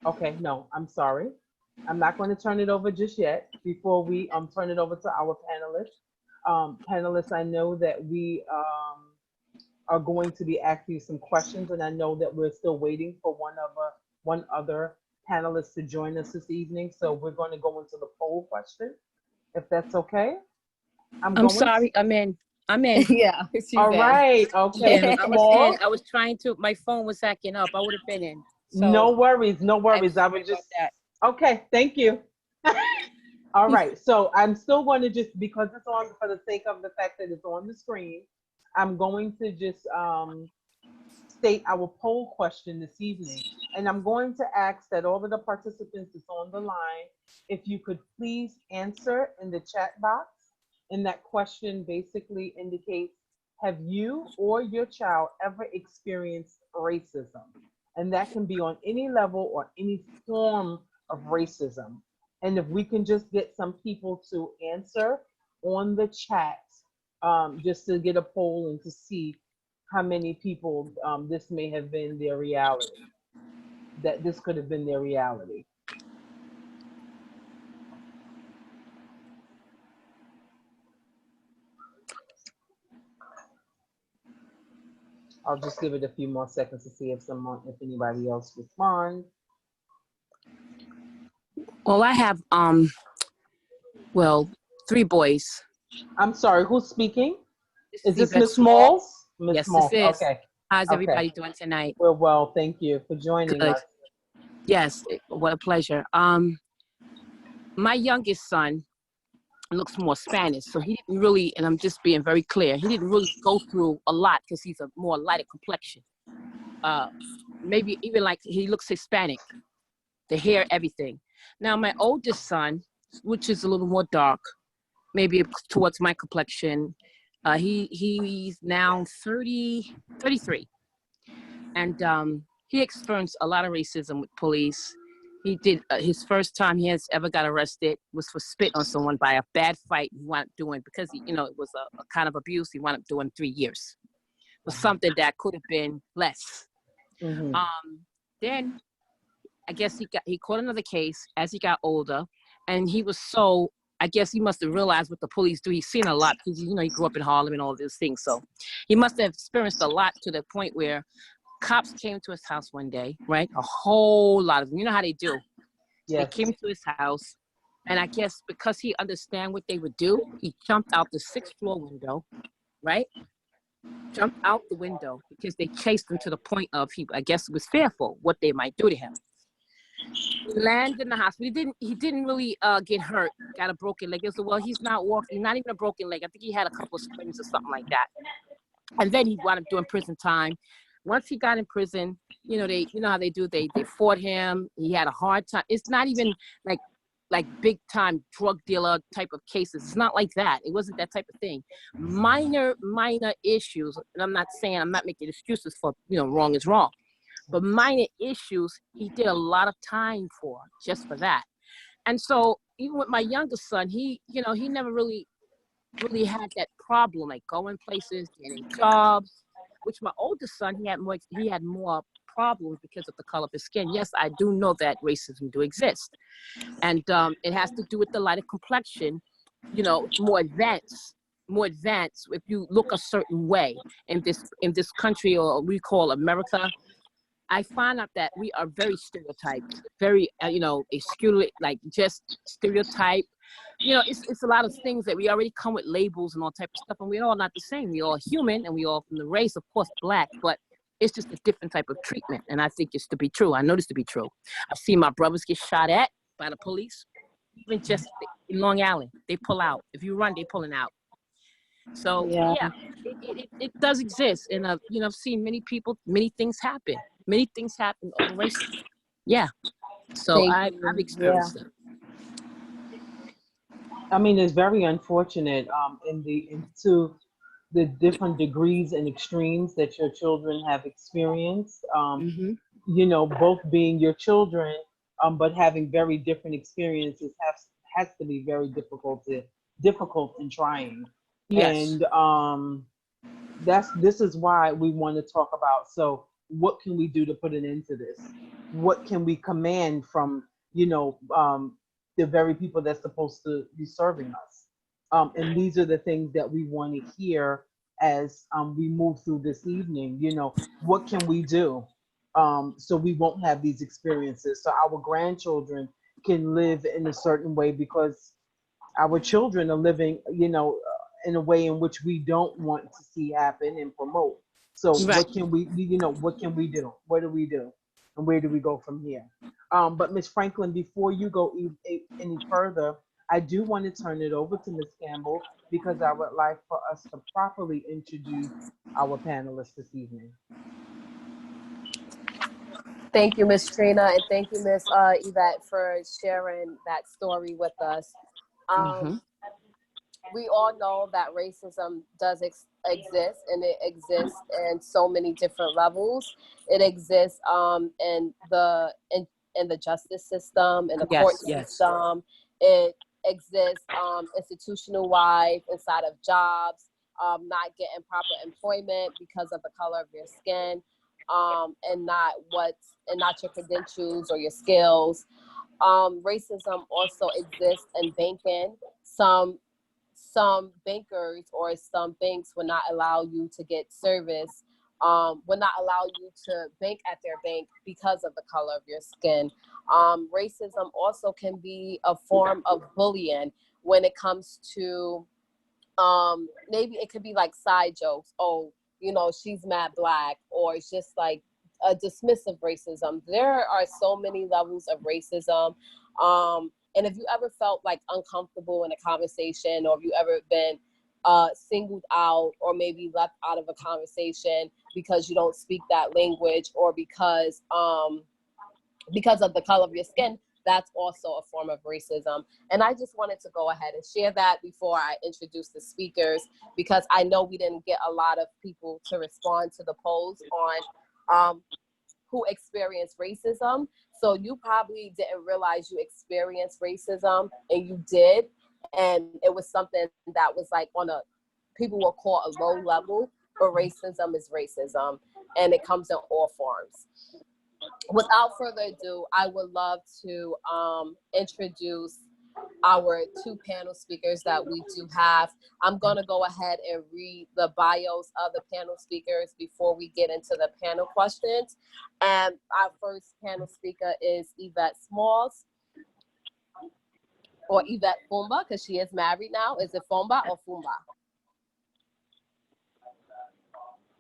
Okay, no, I'm sorry. I'm not going to turn it over just yet before we turn it over to our panelists. Panelists, I know that we are going to be asking you some questions, and I know that we're still waiting for one other panelist to join us this evening. So we're going to go into the poll question, if that's okay. I'm I'm going to. sorry. I'm in. I'm in. Yeah, she's All in. right. I'm Okay, in. Miss I was in. Small. I was trying to. My phone was acting up. I would have been in. No So worries. No I'm worries. I sorry was about just that. okay. Thank you. All right. So I'm still going to just because it's on for the sake of the fact that it's on the screen. I'm going to just state our poll question this evening. And I'm going to ask that all of the participants that's on the line, if you could please answer in the chat box. And that question basically indicates, have you or your child ever experienced racism? And that can be on any level or any form of racism. And if we can just get some people to answer on the chat, just to get a poll and to see how many people this may have been their reality, that this could have been their reality. I'll just give it a few more seconds to see if anybody else responds. Well, I have well, 3 boys. I'm sorry, who's speaking? This Is is this Yvette Miss Small. Smalls? Miss Yes, this Smalls. is. Okay. How's Okay. everybody doing tonight? Well, thank you for joining Good. us. Yes. What a pleasure. My youngest son looks more Spanish, so he didn't really, and I'm just being very clear, he didn't really go through a lot because he's a more lighter complexion. Uh, Maybe even like he looks Hispanic, the hair, everything. Now my oldest son, which is a little more dark, maybe towards my complexion, he's now 33, and he experienced a lot of racism with police. He did his first time he has ever got arrested was for spit on someone by a bad fight he wound up doing because it was a kind of abuse. He wound up doing 3 years for something that could have been less. Mm-hmm. Then I guess he caught another case as he got older, and he was so. I guess he must have realized what the police do. He's seen a lot because he grew up in Harlem and all these things. So he must have experienced a lot to the point where cops came to his house one day, right? A whole lot of them. You know how they do. They Yes. came to his house, and I guess because he understand what they would do, he jumped out the 6th floor window, right? Jumped out the window because they chased him to the point of I guess, was fearful what they might do to him. He landed in the hospital. He didn't really get hurt. Got a broken leg. They said, well, he's not walking. Not even a broken leg. I think he had a couple of sprains or something like that. And then he wound up doing prison time. Once he got in prison, you know how they do. They fought him. He had a hard time. It's not even like big time drug dealer type of cases. It's not like that. It wasn't that type of thing. Minor issues. And I'm not making excuses for wrong is wrong. But minor issues, he did a lot of time for just for that. And so even with my youngest son, he never really had that problem, like going places, getting jobs. Which my oldest son, he had more problems because of the color of his skin. Yes, I do know that racism do exist, and it has to do with the lighter complexion. More advanced. More advanced. If you look a certain way in this country, or we call America, I find out that we are very stereotyped, very, skewed, like just stereotype. It's a lot of things that we already come with labels and all type of stuff, and we're all not the same. We're all human, and we all from the race, of course, black, but it's just a different type of treatment. And I think it's to be true. I know this to be true. I've seen my brothers get shot at by the police, even just in Long Island. They pull out. If you run, they pulling out. So Yeah. yeah, it does exist, and I've seen many people, many things happen. Many things happen over racism. Yeah, so Thank I've you. Yeah. experienced it. I mean, it's very unfortunate into the different degrees and extremes that your children have experienced. Hmm. Both being your children, but having very different experiences has to be very difficult and trying. Yes. And this is why we want to talk about. So what can we do to put an end to this? What can we command from, the very people that's supposed to be serving us? And these are the things that we want to hear as we move through this evening. What can we do so we won't have these experiences, so our grandchildren can live in a certain way, because our children are living, in a way in which we don't want to see happen and promote. So Right. what can we do? What do we do? And where do we go from here? But Ms. Franklin, before you go any further, I do want to turn it over to Ms. Campbell, because I would like for us to properly introduce our panelists this evening. Thank you, Ms. Trina, and thank you, Ms. Yvette, for sharing that story with us. We all know that racism does exist, and it exists in so many different levels. It exists in the justice system, in the court system. It exists institutional-wide, inside of jobs, not getting proper employment because of the color of your skin, and not your credentials or your skills. Racism also exists in banking. Some bankers or some banks will not allow you to get service, will not allow you to bank at their bank because of the color of your skin. Racism also can be a form of bullying when it comes to, maybe it could be like side jokes. Oh, she's mad black, or it's just like a dismissive racism. There are so many levels of racism. And if you ever felt like uncomfortable in a conversation, or if you ever been singled out, or maybe left out of a conversation because you don't speak that language, or because of the color of your skin, that's also a form of racism. And I just wanted to go ahead and share that before I introduce the speakers, because I know we didn't get a lot of people to respond to the polls on who experienced racism. So you probably didn't realize you experienced racism, and you did. And it was something that was like people will call a low level, but racism is racism, and it comes in all forms. Without further ado, I would love to introduce our two panel speakers that we do have. I'm going to go ahead and read the bios of the panel speakers before we get into the panel questions. And our first panel speaker is Yvette Smalls, or Yvette Fumba, because she is married now. Is it Fumba or Fumba?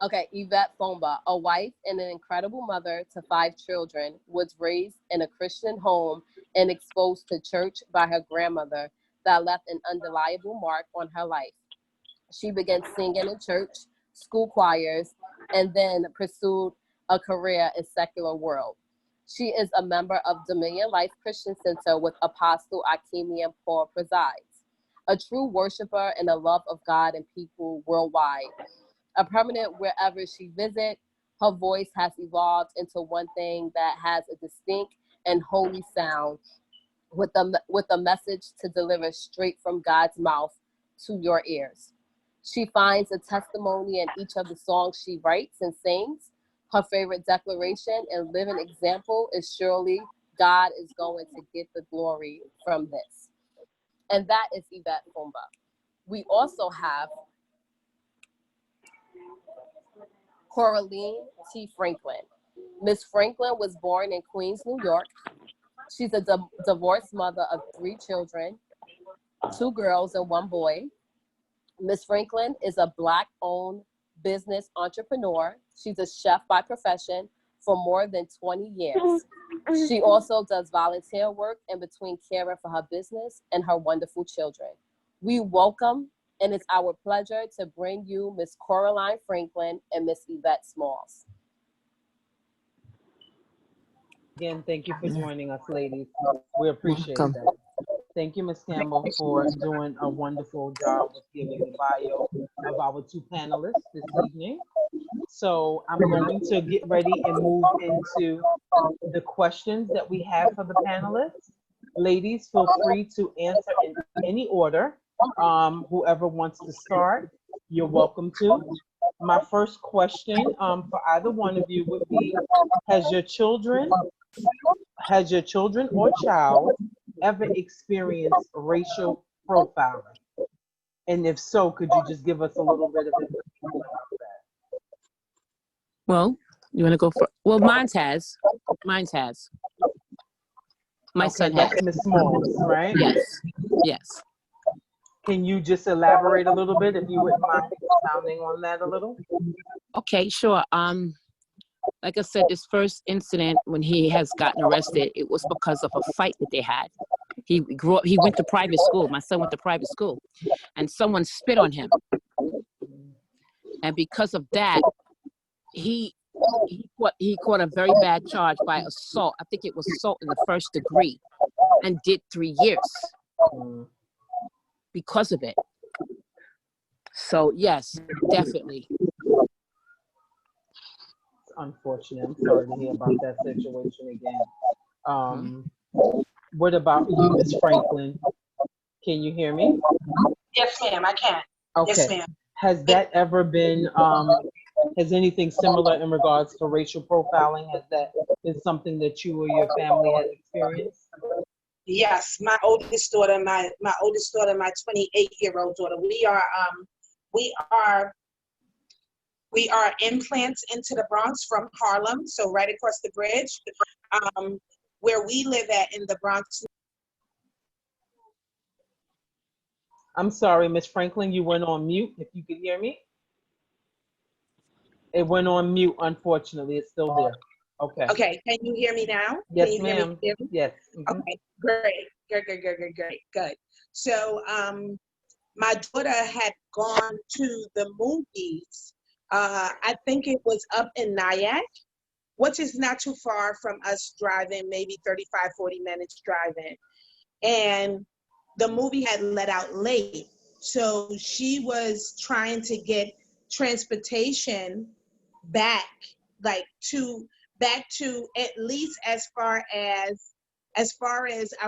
Okay, Yvette Fumba, a wife and an incredible mother to 5 children, was raised in a Christian home and exposed to church by her grandmother that left an undeniable mark on her life. She began singing in church, school choirs, and then pursued a career in secular world. She is a member of Dominion Life Christian Center, with Apostle Akemian Paul presides. A true worshiper and a love of God and people worldwide. A permanent wherever she visits, her voice has evolved into one thing that has a distinct and holy sound, with a message to deliver straight from God's mouth to your ears. She finds a testimony in each of the songs she writes and sings. Her favorite declaration and living example is surely God is going to get the glory from this. And that is Yvette Fumba. We also have Coraline T. Franklin. Ms. Franklin was born in Queens, New York. She's a divorced mother of 3 children, 2 girls and 1 boy. Ms. Franklin is a Black-owned business entrepreneur. She's a chef by profession for more than 20 years. She also does volunteer work in between caring for her business and her wonderful children. We welcome, and it's our pleasure to bring you Ms. Coraline Franklin and Ms. Yvette Smalls. Again, thank you for joining us, ladies. We appreciate that. Thank you, Ms. Campbell, for doing a wonderful job with giving the bio of our 2 panelists this evening. So I'm going to get ready and move into the questions that we have for the panelists. Ladies, feel free to answer in any order. Whoever wants to start, you're welcome to. my first question for either one of you would be, has your children, or child ever experienced racial profiling? And if so, could you just give us a little bit of information about that? Well, you want to go for? Well, mine's has. Mine's has. My Okay, son has. that's Miss Smalls, right? Yes. Yes. Can you just elaborate a little bit, if you wouldn't mind expounding on that a little? Okay, sure. Like I said, this first incident when he has gotten arrested, it was because of a fight that they had. He grew up. He went to private school. My son went to private school, and someone spit on him. And because of that, he caught a very bad charge by assault. I think it was assault in the first degree, and did 3 years because of it. So yes, definitely. Unfortunate. I'm sorry to hear about that situation again. What about you, Miss Franklin? Can you hear me? Yes, ma'am, I can. Okay. Yes, ma'am. Has that ever been, has anything similar in regards to racial profiling? Has that been something that you or your family has experienced? Yes, my oldest daughter, my 28-year-old daughter, we are implants into the Bronx from Harlem, so right across the bridge. Where we live at in the Bronx. I'm sorry, Miss Franklin, you went on mute, if you could hear me. It went on mute, unfortunately. It's still there. Okay. Okay, can you hear me now? Yes, can you ma'am. Hear me? Yes. Okay, great. Good. So my daughter had gone to the movies. I think it was up in Nyack, which is not too far from us driving, maybe 35, 40 minutes driving. And the movie had let out late. So she was trying to get transportation back to at least as far as I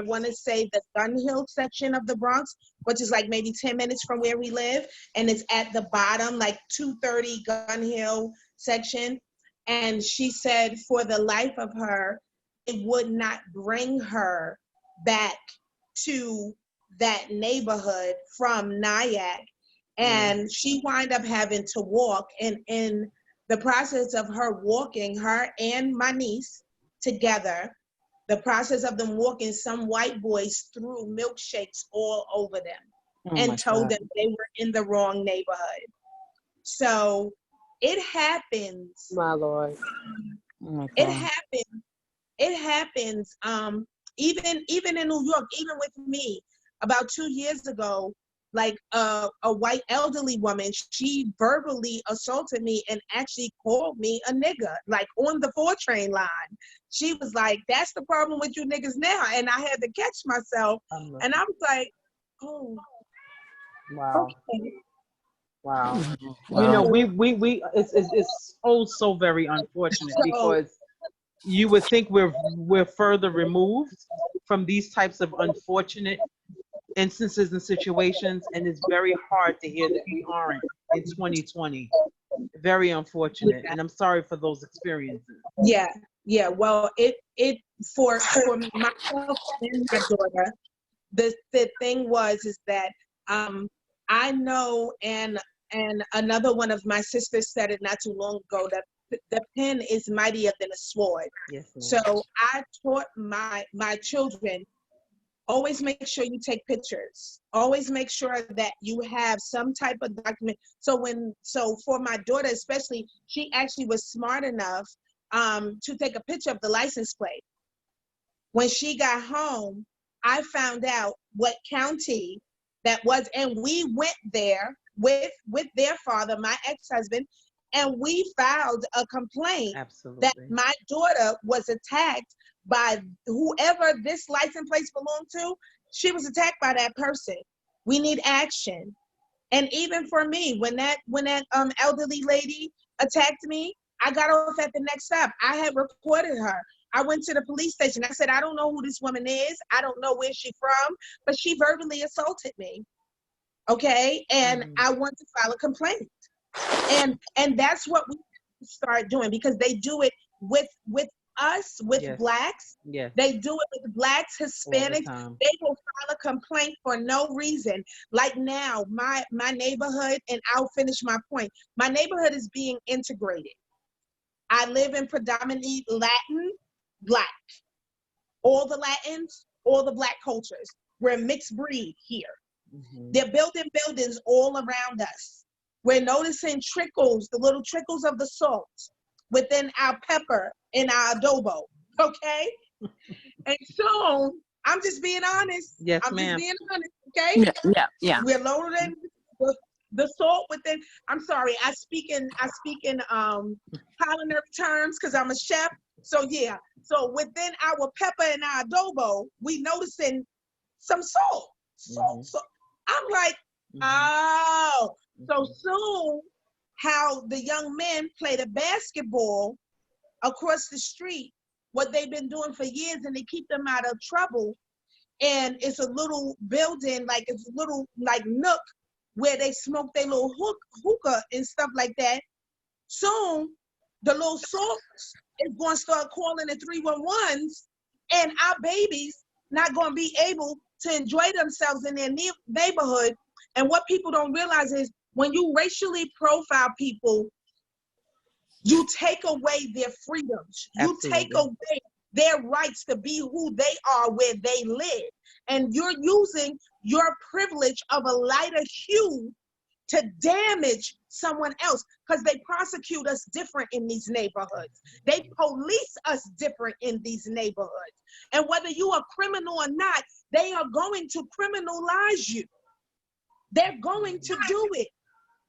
want to say the Gun Hill section of the Bronx, which is like maybe 10 minutes from where we live. And it's at the bottom, like 230 Gun Hill section. And she said for the life of her, it would not bring her back to that neighborhood from Nyack. And she wound up having to walk. And in the process of her walking, her and my niece together, the process of them walking, some white boys threw milkshakes all over them and told them they were in the wrong neighborhood. So it happens. My Lord. It happens. It happens. Even in New York, even with me, about 2 years ago, like a white elderly woman, she verbally assaulted me and actually called me a nigger, like on the 4 train line. She was like, "That's the problem with you niggas now," and I had to catch myself, and I was like, "Oh, wow." Okay. Wow. You know, it's so very unfortunate because you would think we're further removed from these types of unfortunate instances and situations, and it's very hard to hear that we aren't in 2020. Very unfortunate, and I'm sorry for those experiences. Yeah. Well, it for myself and my daughter, the thing is that I know, and another one of my sisters said it not too long ago, that the pen is mightier than a sword. Yes, ma'am. So I taught my children, always make sure you take pictures. Always make sure that you have some type of document. So for my daughter especially, she actually was smart enough to take a picture of the license plate. When she got home, I found out what county that was, and we went there with their father, my ex-husband, and we filed a complaint. Absolutely. That my daughter was attacked by whoever this license plate belonged to. She was attacked by that person. We need action. And even for me, when that elderly lady attacked me, I got off at the next stop. I had reported her. I went to the police station. I said, "I don't know who this woman is. I don't know where she's from, but she verbally assaulted me." Okay. And I want to file a complaint. And that's what we start doing, because they do it with us, with Yes. Blacks. Yes. They do it with Blacks, All the Hispanics. time. They will file a complaint for no reason. Like now, my neighborhood, and I'll finish my point. My neighborhood is being integrated. I live in predominantly Latin, Black. All the Latins, all the Black cultures. We're a mixed breed here. Mhm. They're building buildings all around us. We're noticing trickles, the little trickles of the salt within our pepper and our adobo, okay? And so, I'm just being honest. Yes, I'm ma'am. just being honest, okay? Yeah. We're loading the salt within. I'm sorry, I speak in culinary terms because I'm a chef. So yeah, so within our pepper and our adobo, we noticing some salt. Mhm. So I'm like, Mhm. oh, so Mhm. soon how the young men play the basketball across the street, what they've been doing for years, and they keep them out of trouble. And it's a little building, like it's a little like nook where they smoke their little hookah and stuff like that. Soon, the little salts is going to start calling the 311s, and our babies not going to be able to enjoy themselves in their neighborhood. And what people don't realize is when you racially profile people, you take away their freedoms. You take Absolutely. away their rights to be who they are where they live. And you're using your privilege of a lighter hue to damage someone else, because they prosecute us different in these neighborhoods. They police us different in these neighborhoods. And whether you are criminal or not, they are going to criminalize you. They're going to do it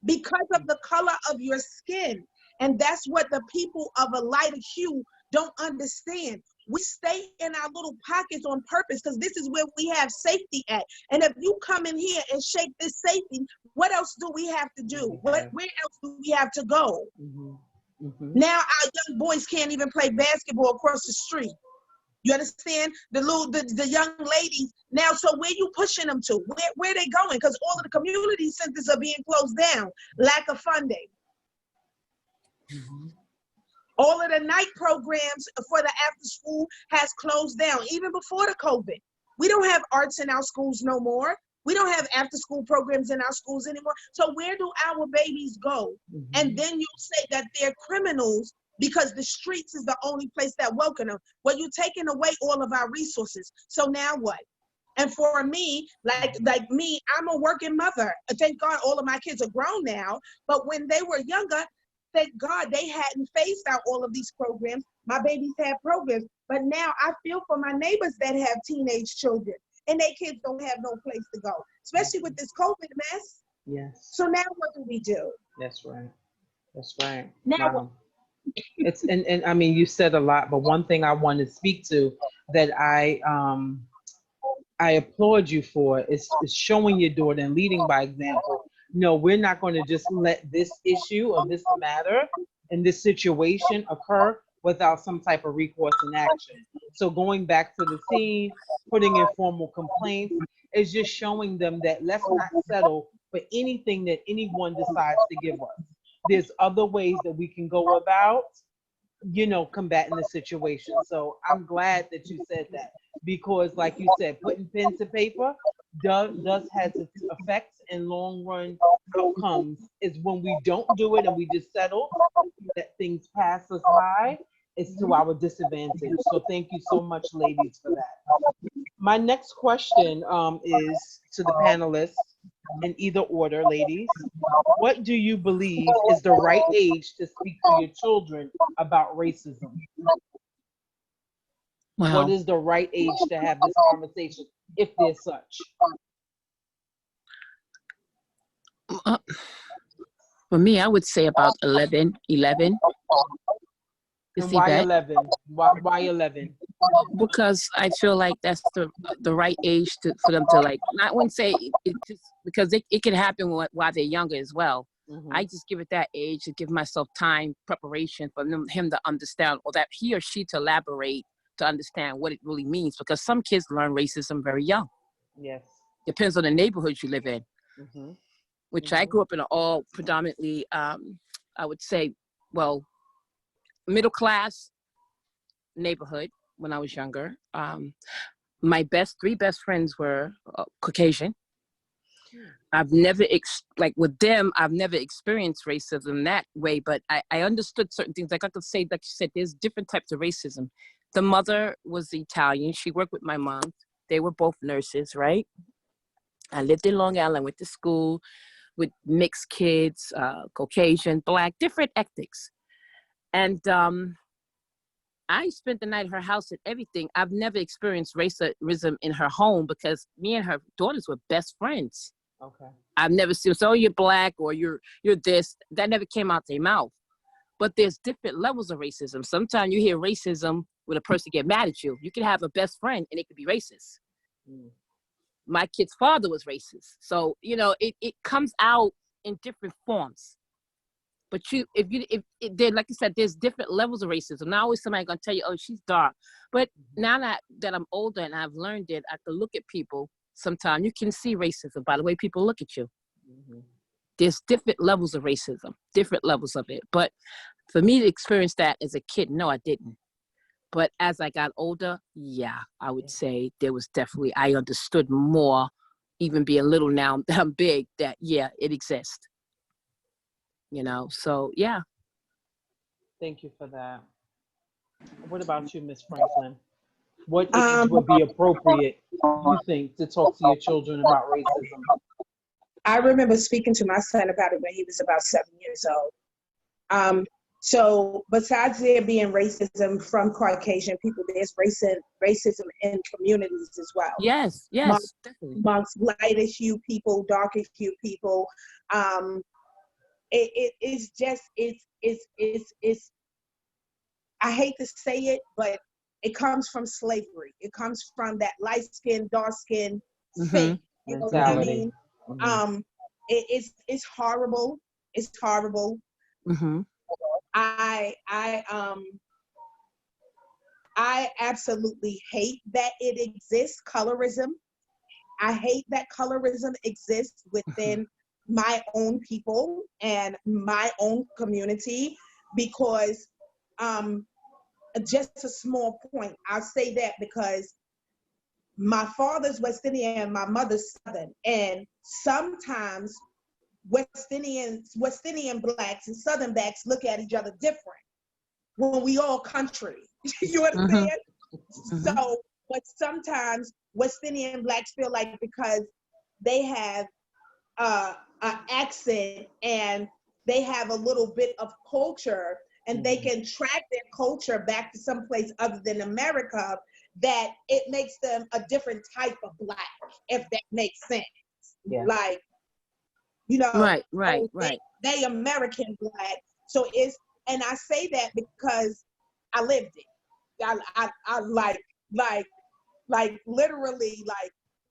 because of the color of your skin. And that's what the people of a lighter hue don't understand. We stay in our little pockets on purpose because this is where we have safety at. And if you come in here and shake this safety, what else do we have to do? Where else do we have to go? Mhm. Mhm. Now our young boys can't even play basketball across the street. You understand? The young ladies now. So where you pushing them to? Where they going? Because all of the community centers are being closed down. Lack of funding. Mhm. All of the night programs for the after school has closed down, even before the COVID. We don't have arts in our schools no more. We don't have after school programs in our schools anymore. So where do our babies go? Mhm. And then you say that they're criminals because the streets is the only place that welcome them. Well, you're taking away all of our resources. So now what? And for me, like me, I'm a working mother. Thank God all of my kids are grown now. But when they were younger, thank God they hadn't phased out all of these programs. My babies had programs. But now I feel for my neighbors that have teenage children and their kids don't have no place to go, especially with this COVID mess. Yes. So now what do we do? That's right. That's right. Now Wow. It's and I mean you said a lot, but one thing I want to speak to that I applaud you for is showing your daughter and leading by example. No, we're not going to just let this issue or this matter and this situation occur without some type of recourse and action. So going back to the scene, putting in formal complaints is just showing them that let's not settle for anything that anyone decides to give us. There's other ways that we can go about, combating the situation. So I'm glad that you said that, because like you said, putting pen to paper does has its effects and long run outcomes is when we don't do it and we just settle, that things pass us by, it's to our disadvantage. So thank you so much, ladies, for that. My next question is to the panelists in either order, ladies. What do you believe is the right age to speak to your children about racism? Wow. What is the right age to have this conversation, if there's such? For me, I would say about 11. And why 11? Why 11? Because I feel like that's the right age for them to, like, not when say it just because it can happen while they're younger as well. Mhm. I just give it that age to give myself time, preparation for him to understand, or that he or she to elaborate to understand what it really means. Because some kids learn racism very young. Yes. Depends on the neighborhood you live in. Mhm. which I grew up in an all predominantly, I would say, well, middle class neighborhood when I was younger. My three best friends were Caucasian. I've never, like with them, I've never experienced racism that way, but I understood certain things. Like I could say, like you said, there's different types of racism. The mother was Italian. She worked with my mom. They were both nurses, right? I lived in Long Island, went to school with mixed kids, Caucasian, Black, different ethnics. And I spent the night at her house and everything. I've never experienced racism in her home because me and her daughters were best friends. Okay. I've never seen, so you're Black or you're this. That never came out their mouth. But there's different levels of racism. Sometimes you hear racism when a person get mad at you. You can have a best friend and it could be racist. My kid's father was racist. So, you know, it comes out in different forms. But like you said, there's different levels of racism. Not always somebody gonna tell you, oh, she's dark. But now that I'm older and I've learned it, I can look at people. Sometimes you can see racism by the way people look at you. There's different levels of racism, different levels of it. But for me to experience that as a kid, no, I didn't. But as I got older, yeah, I would say there was definitely, I understood more, even being little now that I'm big, that yeah, it exists. You know, so yeah. Thank you for that. What about you, Miss Franklin? What age would be appropriate, you think, to talk to your children about racism? I remember speaking to my son about it when he was about 7 years old. So besides there being racism from Caucasian people, there's racism in communities as well. Yes, definitely. Amongst lighter hue people, darker hue people. It's just, I hate to say it, but it comes from slavery. It comes from that light skin, dark skin fake. You know what I mean? It's horrible. It's horrible. I absolutely hate that it exists, colorism. I hate that colorism exists within my own people and my own community because just a small point. I'll say that because my father's West Indian and my mother's Southern, and sometimes West Indian Blacks and Southern Blacks look at each other different when we all country. You understand? So, but sometimes West Indian Blacks feel like because they have an accent and they have a little bit of culture and they can track their culture back to someplace other than America, that it makes them a different type of Black, if that makes sense. Yeah. Like, you know, right. They American Black. So and I say that because I lived it. I like literally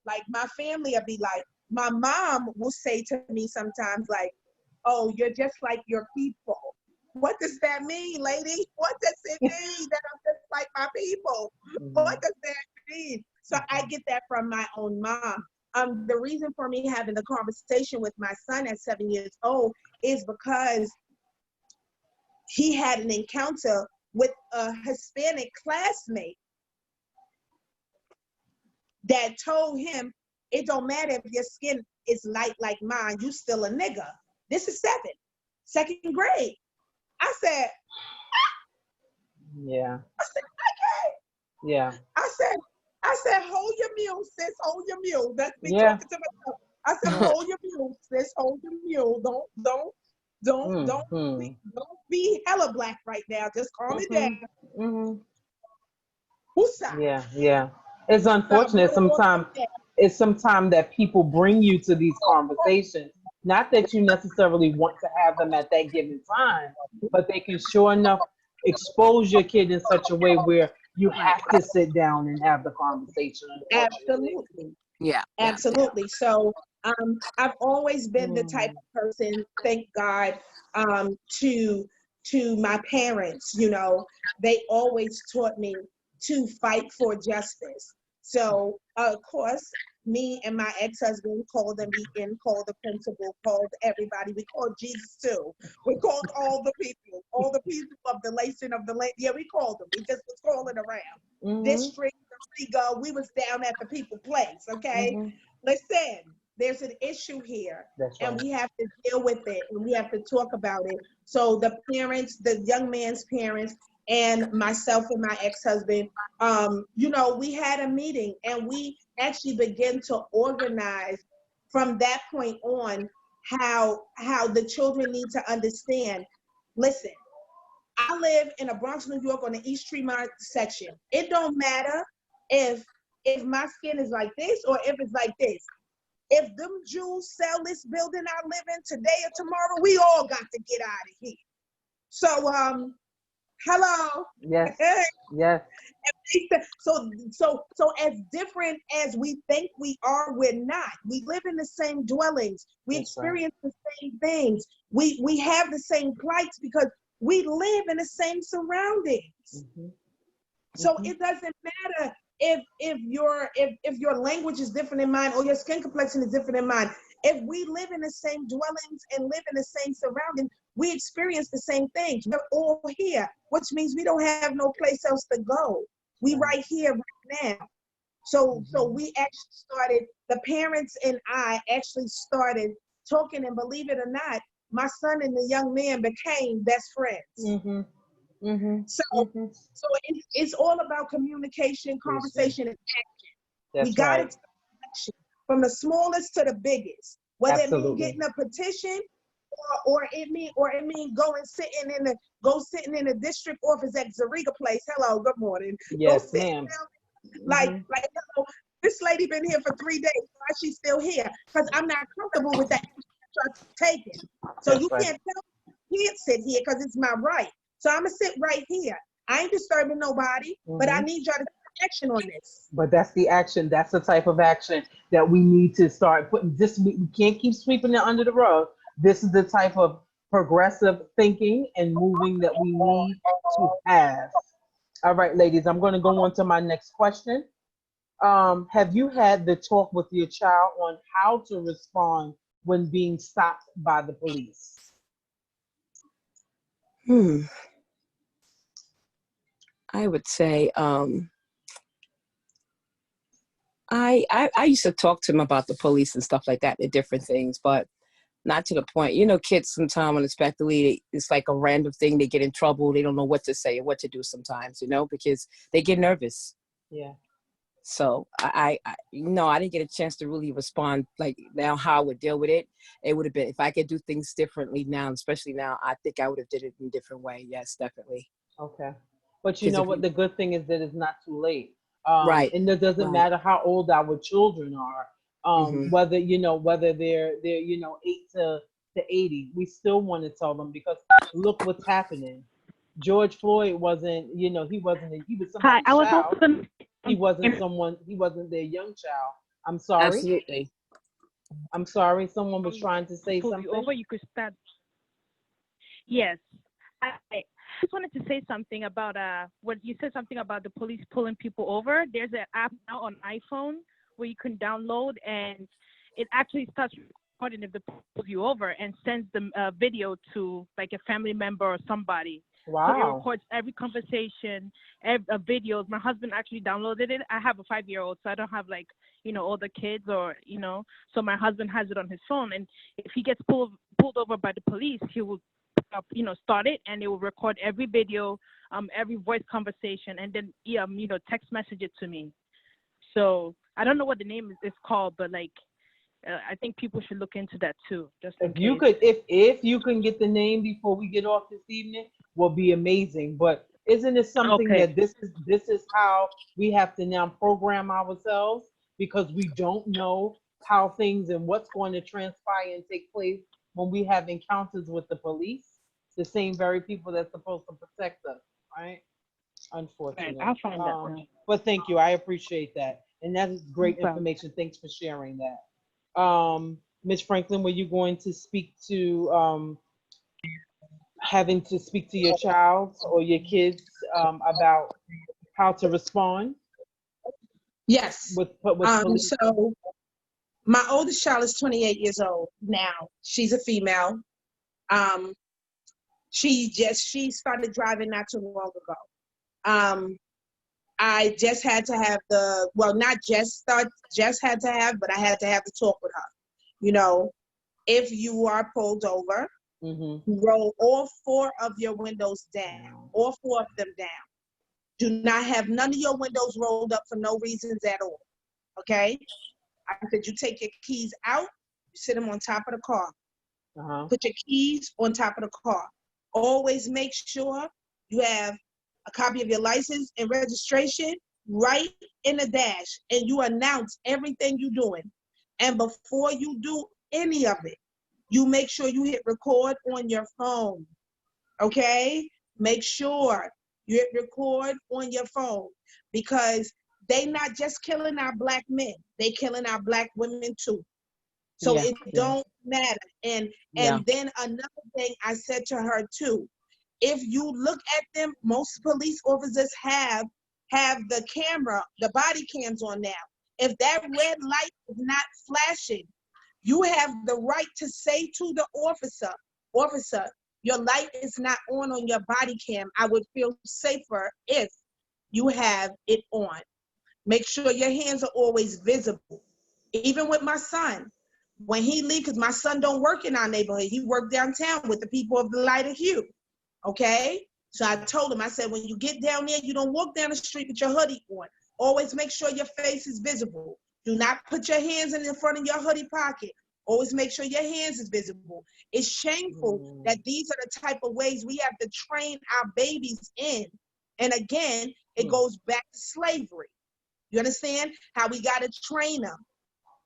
like my family would be like, my mom will say to me sometimes like, oh, you're just like your people. What does that mean, lady? What does it mean that I'm just like my people? What does that mean? So I get that from my own mom. The reason for me having the conversation with my son at 7 years old is because he had an encounter with a Hispanic classmate that told him, it don't matter if your skin is light like mine, you still a nigga. This is second grade. I said, yeah. I said, okay. Yeah. I said, hold your mule, sis, hold your mule. That's me talking to myself. I said, hold your mule, sis, hold your mule. Don't be hella Black right now. Just calm it down. Yeah. It's unfortunate sometimes. It's sometimes that people bring you to these conversations. Not that you necessarily want to have them at that given time, but they can sure enough expose your kid in such a way where you have to sit down and have the conversation. Absolutely. Yeah. Absolutely. So I've always been the type of person, thank God, to my parents, you know, they always taught me to fight for justice. So of course, me and my ex-husband called the meeting, called the principal, called everybody. We called Jesus too. We called all the people of the Lacing of the land. Yeah, we called them. We just was calling around. District, Rigo, we was down at the people place, okay? Listen, there's an issue here. That's And right. we have to deal with it, and we have to talk about it. So the parents, the young man's parents, and myself and my ex-husband, we had a meeting, and we actually began to organize from that point on how the children need to understand. Listen, I live in a Bronx, New York, on the East Tremont section. It don't matter if my skin is like this or if it's like this. If them Jews sell this building I live in today or tomorrow, we all got to get out of here. So, hello. Yes. Yes. So as different as we think we are, we're not. We live in the same dwellings. We That's right. experience the same things. We have the same plights because we live in the same surroundings. So it doesn't matter if your language is different than mine or your skin complexion is different than mine. If we live in the same dwellings and live in the same surroundings, we experience the same things. We're all here, which means we don't have no place else to go. We right here, right now. So we actually started, the parents and I actually started talking, and believe it or not, my son and the young man became best friends. So it's all about communication, conversation, and action. We got it from the smallest to the biggest. Whether it means getting a petition, or it mean sitting in the district office at Zariga Place. Hello, good morning. Yes, ma'am. Like this lady been here for 3 days. Why is she still here? Because I'm not comfortable with that taking. So you can't tell me you can't sit here because it's my right. So I'm gonna sit right here. I ain't disturbing nobody, but I need y'all to take action on this. But that's the action. That's the type of action that we need to start putting. We can't keep sweeping it under the rug. This is the type of progressive thinking and moving that we need to have. All right, ladies, I'm going to go on to my next question. Have you had the talk with your child on how to respond when being stopped by the police? I would say I used to talk to him about the police and stuff like that, the different things, but not to the point. You know, kids sometimes unexpectedly, it's like a random thing. They get in trouble. They don't know what to say or what to do sometimes, because they get nervous. Yeah. So I didn't get a chance to really respond like now how I would deal with it. It would have been, if I could do things differently now, especially now, I think I would have did it in a different way. Yes, definitely. Okay. But you know what? The good thing is that it's not too late. Right. And it doesn't matter how old our children are. Whether they're 8 to 80, we still want to tell them, because look what's happening. George Floyd wasn't, he was somebody's child. He wasn't their young child. I'm sorry. Absolutely. I'm sorry. Someone was trying to say something. You could start. Yes. I just wanted to say something about what you said, something about the police pulling people over. There's an app now on iPhone where you can download, and it actually starts recording if they pull you over and sends the video to like a family member or somebody. Wow. So it records every conversation, videos. My husband actually downloaded it. I have a 5-year-old, so I don't have all the kids or, so my husband has it on his phone. And if he gets pulled over by the police, he will, start it, and it will record every video, every voice conversation, and then, text message it to me. So I don't know what the name is called, but I think people should look into that too. Just if you can get the name before we get off this evening, will be amazing. But isn't it something that this is how we have to now program ourselves, because we don't know how things and what's going to transpire and take place when we have encounters with the police, the same very people that's supposed to protect us, right? Unfortunately. I'll find out. But thank you. I appreciate that. And that is great information. Thanks for sharing that. Ms. Franklin, were you going to speak to having to speak to your child or your kids about how to respond? Yes. With police? So My oldest child is 28 years old now. She's a female. She started driving not too long ago. I just had to have not just had to have, but I had to have the talk with her. You know, if you are pulled over, roll all 4 of your windows down, all 4 of them down. Do not have none of your windows rolled up for no reasons at all. Okay? I said you take your keys out, you sit them on top of the car. Put your keys on top of the car. Always make sure you have a copy of your license and registration right in the dash, and you announce everything you're doing. And before you do any of it, you make sure you hit record on your phone. Okay? Make sure you hit record on your phone, because they not just killing our Black men, they killing our Black women too. So it don't matter. And then another thing I said to her too, if you look at them, most police officers have the camera, the body cams on now. If that red light is not flashing, you have the right to say to the officer, your light is not on your body cam. I would feel safer if you have it on. Make sure your hands are always visible. Even with my son, when he leaves, because my son don't work in our neighborhood, he worked downtown with the people of the lighter hue. Okay? So I told him, I said, when you get down there, you don't walk down the street with your hoodie on. Always make sure your face is visible. Do not put your hands in front of your hoodie pocket. Always make sure your hands is visible. It's shameful that these are the type of ways we have to train our babies in. And again, it goes back to slavery. You understand? How we got to train them.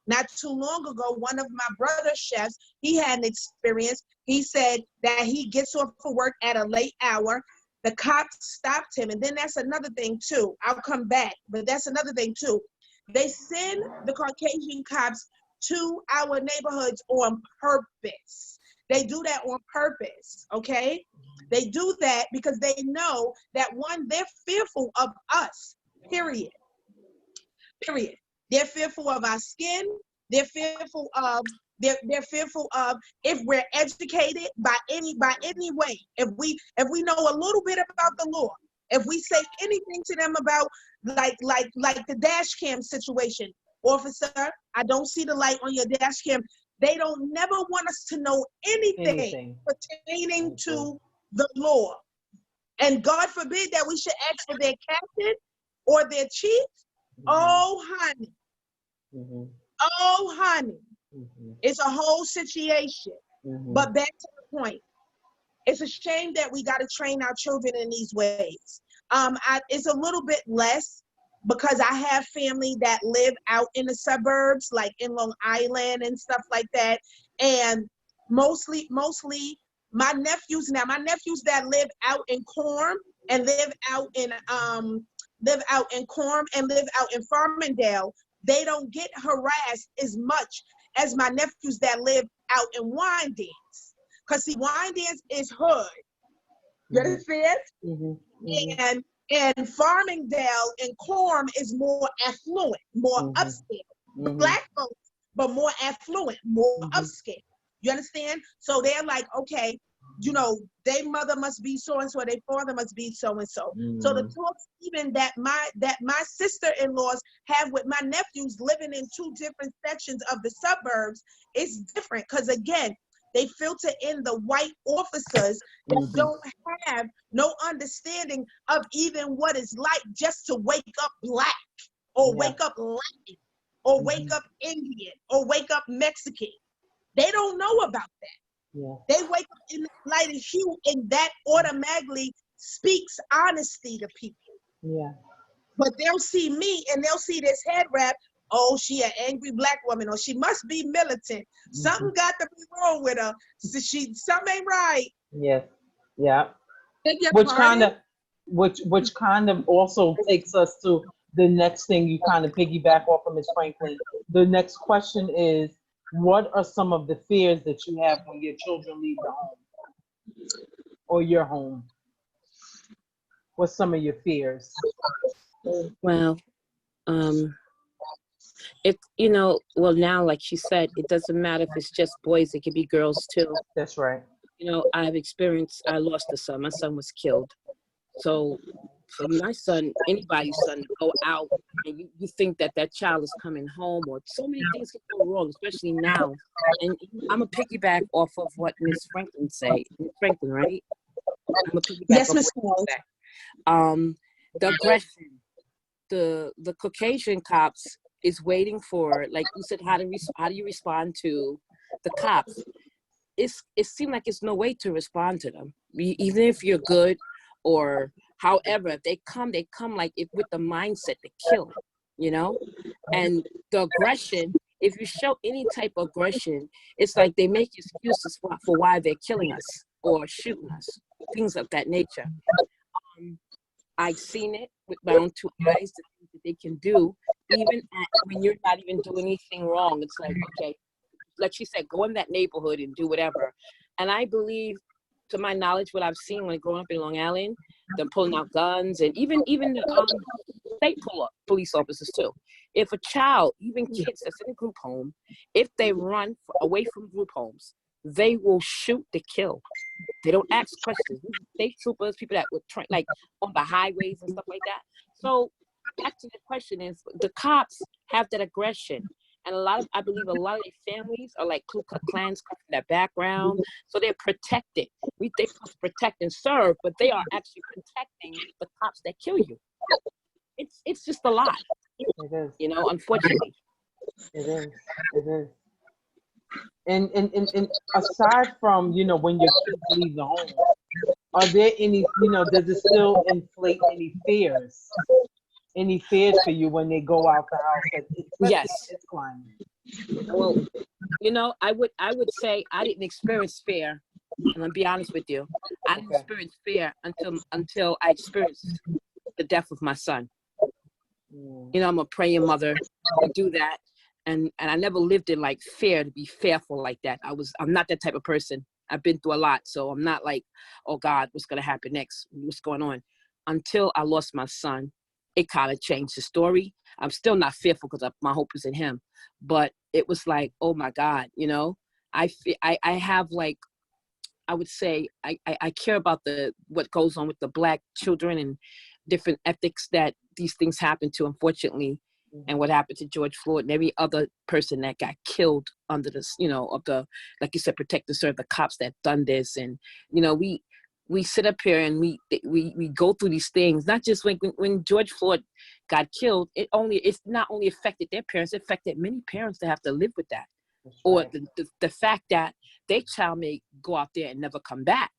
Not too long ago, one of my brother's chefs, he had an experience. He said that he gets off for work at a late hour. The cops stopped him. And then that's another thing too. I'll come back, but that's another thing too. They send the Caucasian cops to our neighborhoods on purpose. They do that on purpose, okay? They do that because they know that, one, they're fearful of us, period. Period. They're fearful of our skin. They're fearful of if we're educated by any way. If we know a little bit about the law, if we say anything to them about like the dash cam situation, officer, I don't see the light on your dash cam. They don't never want us to know anything pertaining to the law. And God forbid that we should ask for their captain or their chief. Oh, honey. Oh, honey. It's a whole situation. But back to the point. It's a shame that we got to train our children in these ways. It's a little bit less because I have family that live out in the suburbs, like in Long Island and stuff like that. And mostly my nephews that live out in Corm and live out in Farmingdale, they don't get harassed as much as my nephews that live out in Wyandanch. Because see, Wyandanch is hood. You understand? And Farmingdale and Corm is more affluent, more upscale. Black folks, but more affluent, more upscale. You understand? So they're like, okay, you know, their mother must be so-and-so, their father must be so-and-so. So the talks even that my sister-in-laws have with my nephews living in 2 different sections of the suburbs is different. Because again, they filter in the white officers that don't have no understanding of even what it's like just to wake up Black or wake up Latin or wake up Indian or wake up Mexican. They don't know about that. They wake up in the light of hue, and that automatically speaks honesty to people. But they'll see me and they'll see this head wrap. Oh, she an angry Black woman, or she must be militant. Something got to be wrong with her. Something ain't right. Which kind of also takes us to the next thing you kind of piggyback off of, Ms. Franklin. The next question is, what are some of the fears that you have when your children leave the home or your home? What's some of your fears? Well, It, you know, well now, like she said, it doesn't matter if it's just boys, it could be girls too. That's right. You know, I lost a son. My son was killed. So for my son, anybody's son, to go out and you think that that child is coming home, or so many things can go wrong, especially now. And I'm a piggyback off of what Miss Franklin say. Miss Franklin, right? I'm a piggyback Yes, off Miss what Smalls. you said. The aggression, the Caucasian cops is waiting for, like you said, how do you respond to the cops? It seems like it's no way to respond to them, even if you're good or however. If they come like it with the mindset to kill, you know. And the aggression, if you show any type of aggression, it's like they make excuses for why they're killing us or shooting us, things of that nature. I've seen it with my own two eyes, the things that they can do, even when you're not even doing anything wrong. It's like, okay, like she said, go in that neighborhood and do whatever. And I believe, to my knowledge, what I've seen when growing up in Long Island, them pulling out guns, and even the state police officers too. If a child, even kids that's in a group home, if they run away from group homes, they will shoot to kill. They don't ask questions. These are state troopers, people that would train like on the highways and stuff like that. So back to the question is, the cops have that aggression. And I believe a lot of their families are like Ku Klux Klans come from that background. So they're protected. They're supposed to protect and serve, but they are actually protecting the cops that kill you. It's just a lot, It is. you know, unfortunately. It is. It is. And aside from, you know, when your kids leave the home, are there any, you know, does it still inflate any fears? Any fears for you when they go out the house, especially Yes. in this climate? Well, you know, I would say I didn't experience fear. I'm gonna be honest with you. I didn't Okay. experience fear until I experienced the death of my son. Mm. You know, I'm a praying mother. I do that. And I never lived in like fear, to be fearful like that. I'm not that type of person. I've been through a lot. So I'm not like, oh God, what's gonna happen next? What's going on? Until I lost my son, it kind of changed the story. I'm still not fearful because my hope is in him. But it was like, oh my God, you know, I have like, I would say I care about what goes on with the Black children and different ethics that these things happen to, unfortunately, and what happened to George Floyd and every other person that got killed under this, you know, of the, like you said, protect and serve, the cops that done this. And, you know, we sit up here and we go through these things, not just when George Floyd got killed, it's not only affected their parents, it affected many parents that have to live with that. That's Or right. the fact that their child may go out there and never come back.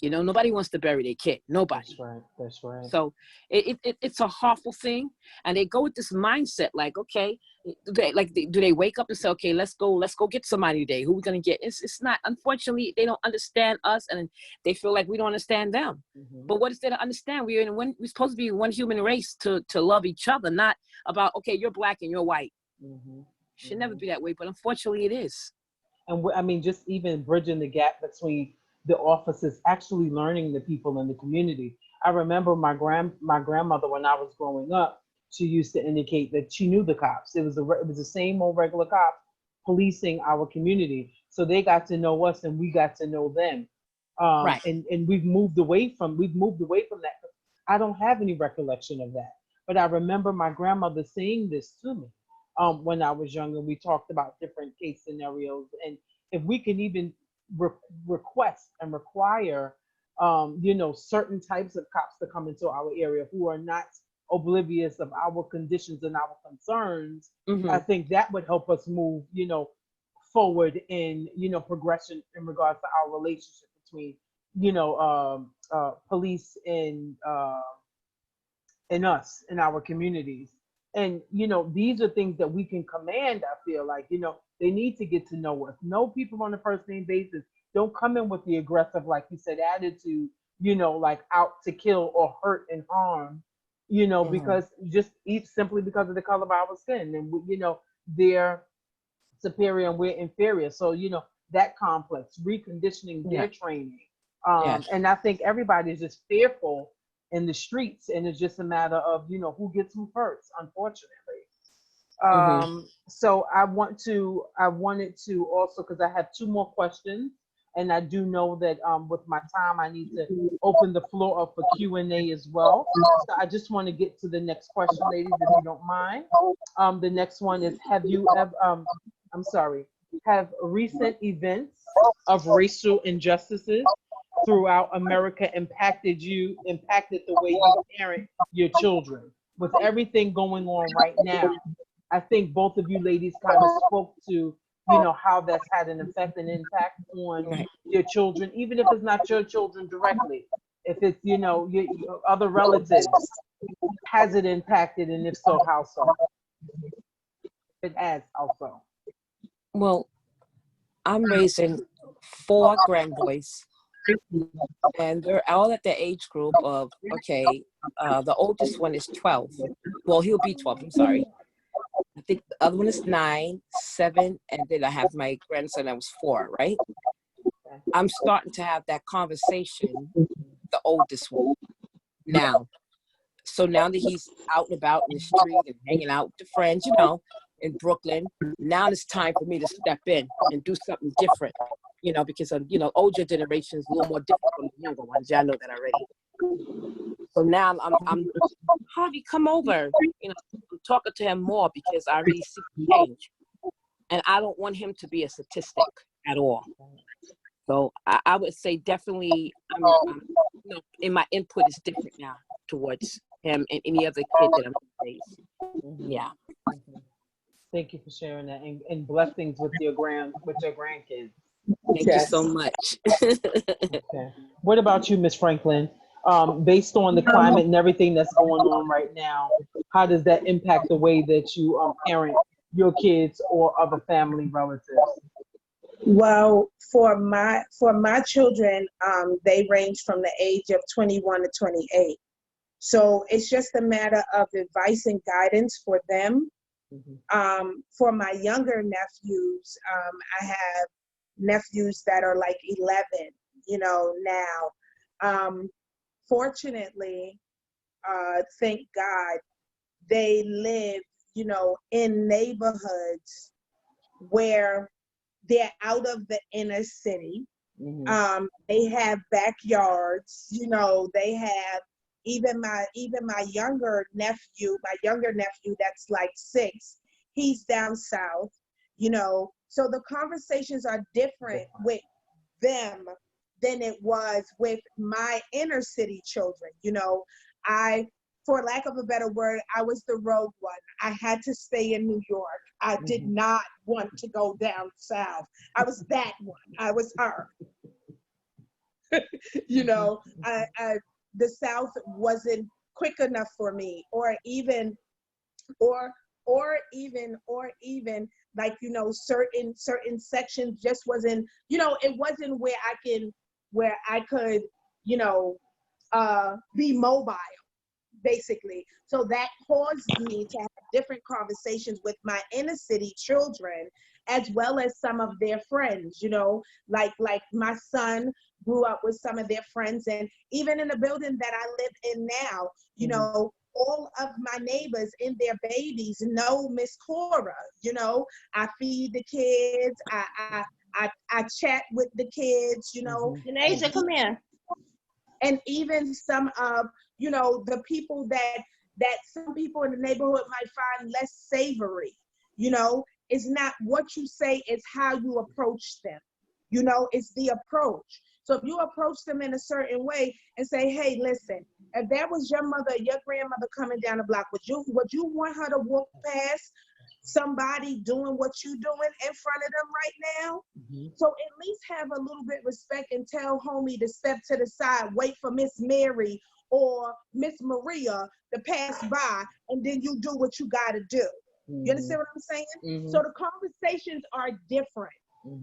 You know, nobody wants to bury their kid. Nobody. That's right. That's right. So it's a awful thing, and they go with this mindset like, okay, do they wake up and say, okay, let's go get somebody today? Who we gonna get? It's not. Unfortunately, they don't understand us, and they feel like we don't understand them. Mhm. But what is there to understand? We're supposed to be one human race to love each other, not about, okay, you're Black and you're white. Mhm. Should never be that way, but unfortunately, it is. And I mean, just even bridging the gap between the officers actually learning the people in the community. I remember my grandmother, when I was growing up, she used to indicate that she knew the cops. It was the same old regular cops policing our community. So they got to know us and we got to know them. Right. And we've moved away from that. I don't have any recollection of that. But I remember my grandmother saying this to me when I was younger. We talked about different case scenarios, and if we can even request and require, you know, certain types of cops to come into our area who are not oblivious of our conditions and our concerns, Mm-hmm. I think that would help us move, you know, forward in, you know, progression in regards to our relationship between, you know, police and us in our communities. And, you know, these are things that we can command. I feel like, you know, they need to get to know us, know people on a first name basis. Don't come in with the aggressive, like you said, attitude, you know, like out to kill or hurt and harm, you know, Mhm. because just simply because of the color of our skin. And, you know, they're superior and we're inferior. So, you know, that complex, reconditioning their training. Yes. And I think everybody's just fearful in the streets, and it's just a matter of, you know, who gets who first, unfortunately. So I wanted to also, because I have two more questions, and I do know that with my time, I need to open the floor up for Q&A as well. So I just want to get to the next question, ladies, if you don't mind. The next one is, have you ever, I'm sorry, have recent events of racial injustices throughout America impacted the way you parent your children? With everything going on right now, I think both of you ladies kind of spoke to, how that's had an effect and impact on Right. your children, even if it's not your children directly. If it's, your other relatives, has it impacted, and if so, how so? It has also. Well, I'm raising 4 grandboys, and they're all at the age group of, okay, the oldest one is 12. Well, he'll be 12, I'm sorry. I think the other one is 9, 7, and then I have my grandson that was 4, right? I'm starting to have that conversation, the oldest one, now. So now that he's out and about in the street and hanging out with the friends, in Brooklyn, now it's time for me to step in and do something different, because older generations a little more different from the younger ones. Yeah, I know that already. So now I'm Harvey, come over. I'm talking to him more because I really see the change, and I don't want him to be a statistic at all. So I would say definitely, in my input is different now towards him and any other kid that I'm raising. Yeah. Thank you for sharing that, and blessings with your grandkids. Thank you so much. Okay. What about you, Miss Franklin? Based on the climate and everything that's going on right now, how does that impact the way that you parent your kids or other family relatives? Well, for my children, they range from the age of 21 to 28. So it's just a matter of advice and guidance for them. For my younger nephews, I have nephews that are like 11, now. Fortunately, thank God, they live, in neighborhoods where they're out of the inner city. They have backyards, they have even my younger nephew that's like 6, he's down south, so the conversations are different with them than it was with my inner city children. For lack of a better word, I was the rogue one. I had to stay in New York. I did not want to go down south. I was that one. I was her. The South wasn't quick enough for me, or even like, certain sections just wasn't, it wasn't where I could, be mobile, basically. So that caused me to have different conversations with my inner city children, as well as some of their friends, like my son grew up with some of their friends, and even in the building that I live in now, all of my neighbors and their babies know Miss Cora. I feed the kids, I chat with the kids, Denasia, come here. And even some of, the people that some people in the neighborhood might find less savory, it's not what you say, it's how you approach them. It's the approach. So if you approach them in a certain way and say, hey, listen, if that was your mother, your grandmother coming down the block, would you want her to walk past somebody doing what you're doing in front of them right now? So at least have a little bit of respect and tell homie to step to the side, wait for Miss Mary or Miss Maria to pass by, and then you do what you got to do. You understand what I'm saying? So the conversations are different.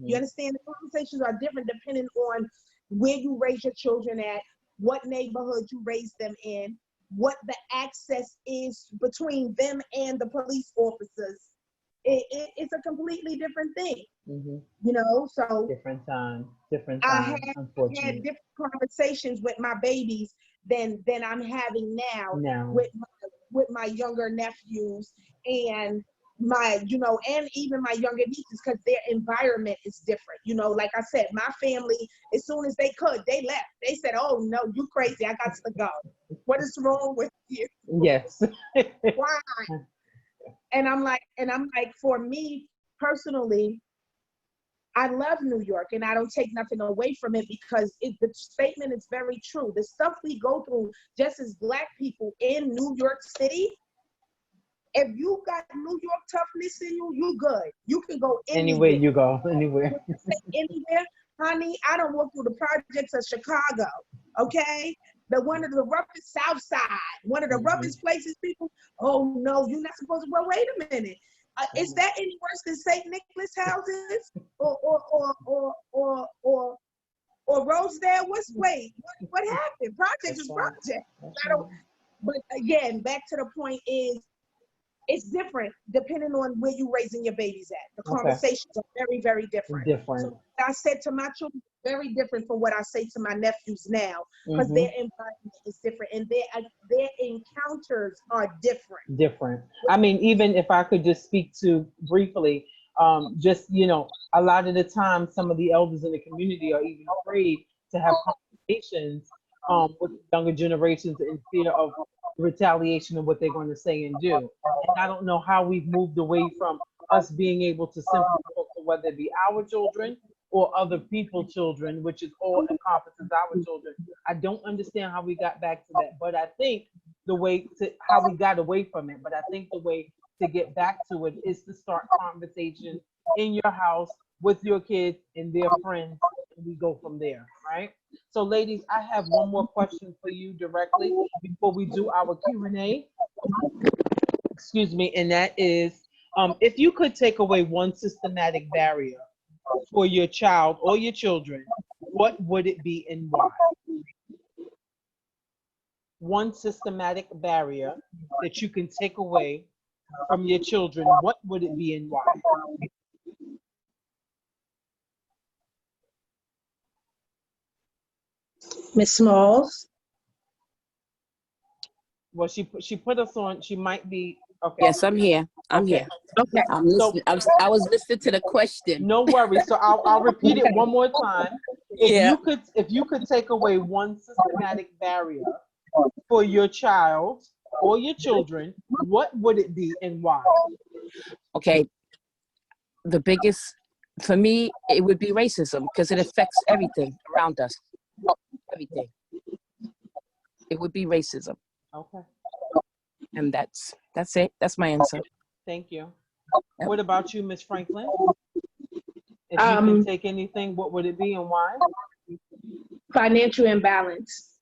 You understand? The conversations are different depending on where you raise your children at, what neighborhood you raise them in, what the access is between them and the police officers. It's a completely different thing, so different time, I had unfortunately. different conversations with my babies than I'm having now. with my younger nephews, and my, you know, and even my younger nieces, because their environment is different. You know, like I said, my family, as soon as they could, they left. They said, "Oh no, you crazy, I got to go. What is wrong with you? Yes. Why?" And I'm like, for me personally, I love New York, and I don't take nothing away from it, because the statement is very true. The stuff we go through just as Black people in New York City, if you got New York toughness in you, you good. You can go Anywhere you go, anywhere. anywhere. Honey, I don't walk through the projects of Chicago, okay? One of the roughest South Side, one of the roughest places people, oh no, you're not supposed to, well, wait a minute. Is that any worse than St. Nicholas houses or Rosedale? What happened? Project is project. But again, back to the point is, it's different depending on where you're raising your babies at. The conversations are very, very different. So I said to my children, very different from what I say to my nephews now, because their environment is different and their encounters are different. I mean, even if I could just speak to briefly, just, you know, a lot of the time, some of the elders in the community are even afraid to have conversations with younger generations in fear of retaliation of what they're going to say and do. And I don't know how we've moved away from us being able to simply talk to whether it be our children or other people's children, which is all encompasses our children. I don't understand how we got back to that, but I think how we got away from it, but I think the way to get back to it is to start conversations in your house with your kids and their friends, and we go from there, right? So ladies, I have one more question for you directly before we do our Q&A. Excuse me, and that is, if you could take away one systematic barrier for your child or your children, what would it be and why? One systematic barrier that you can take away from your children, what would it be and why? Miss Smalls? Well, she put us on, she might be, okay. Yes, I'm here. I'm Okay. here. Okay. I'm listening. I was listening to the question. No worries. So I'll repeat it one more time. Yeah. If you could take away one systematic barrier for your child or your children, what would it be and why? Okay. The biggest, for me, it would be racism, because it affects everything around us. Everything. It would be racism. Okay. And that's it. That's my answer. Thank you. Yep. What about you, Ms. Franklin? If you can take anything, what would it be and why? Financial imbalance.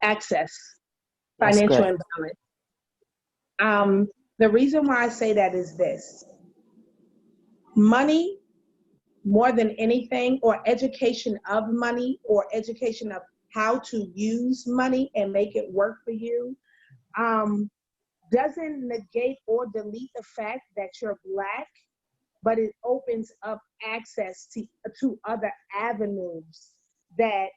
Access. That's Financial good. imbalance. The reason why I say that is this. Money, more than anything, or education of money, or education of how to use money and make it work for you, doesn't negate or delete the fact that you're Black, but it opens up access to other avenues that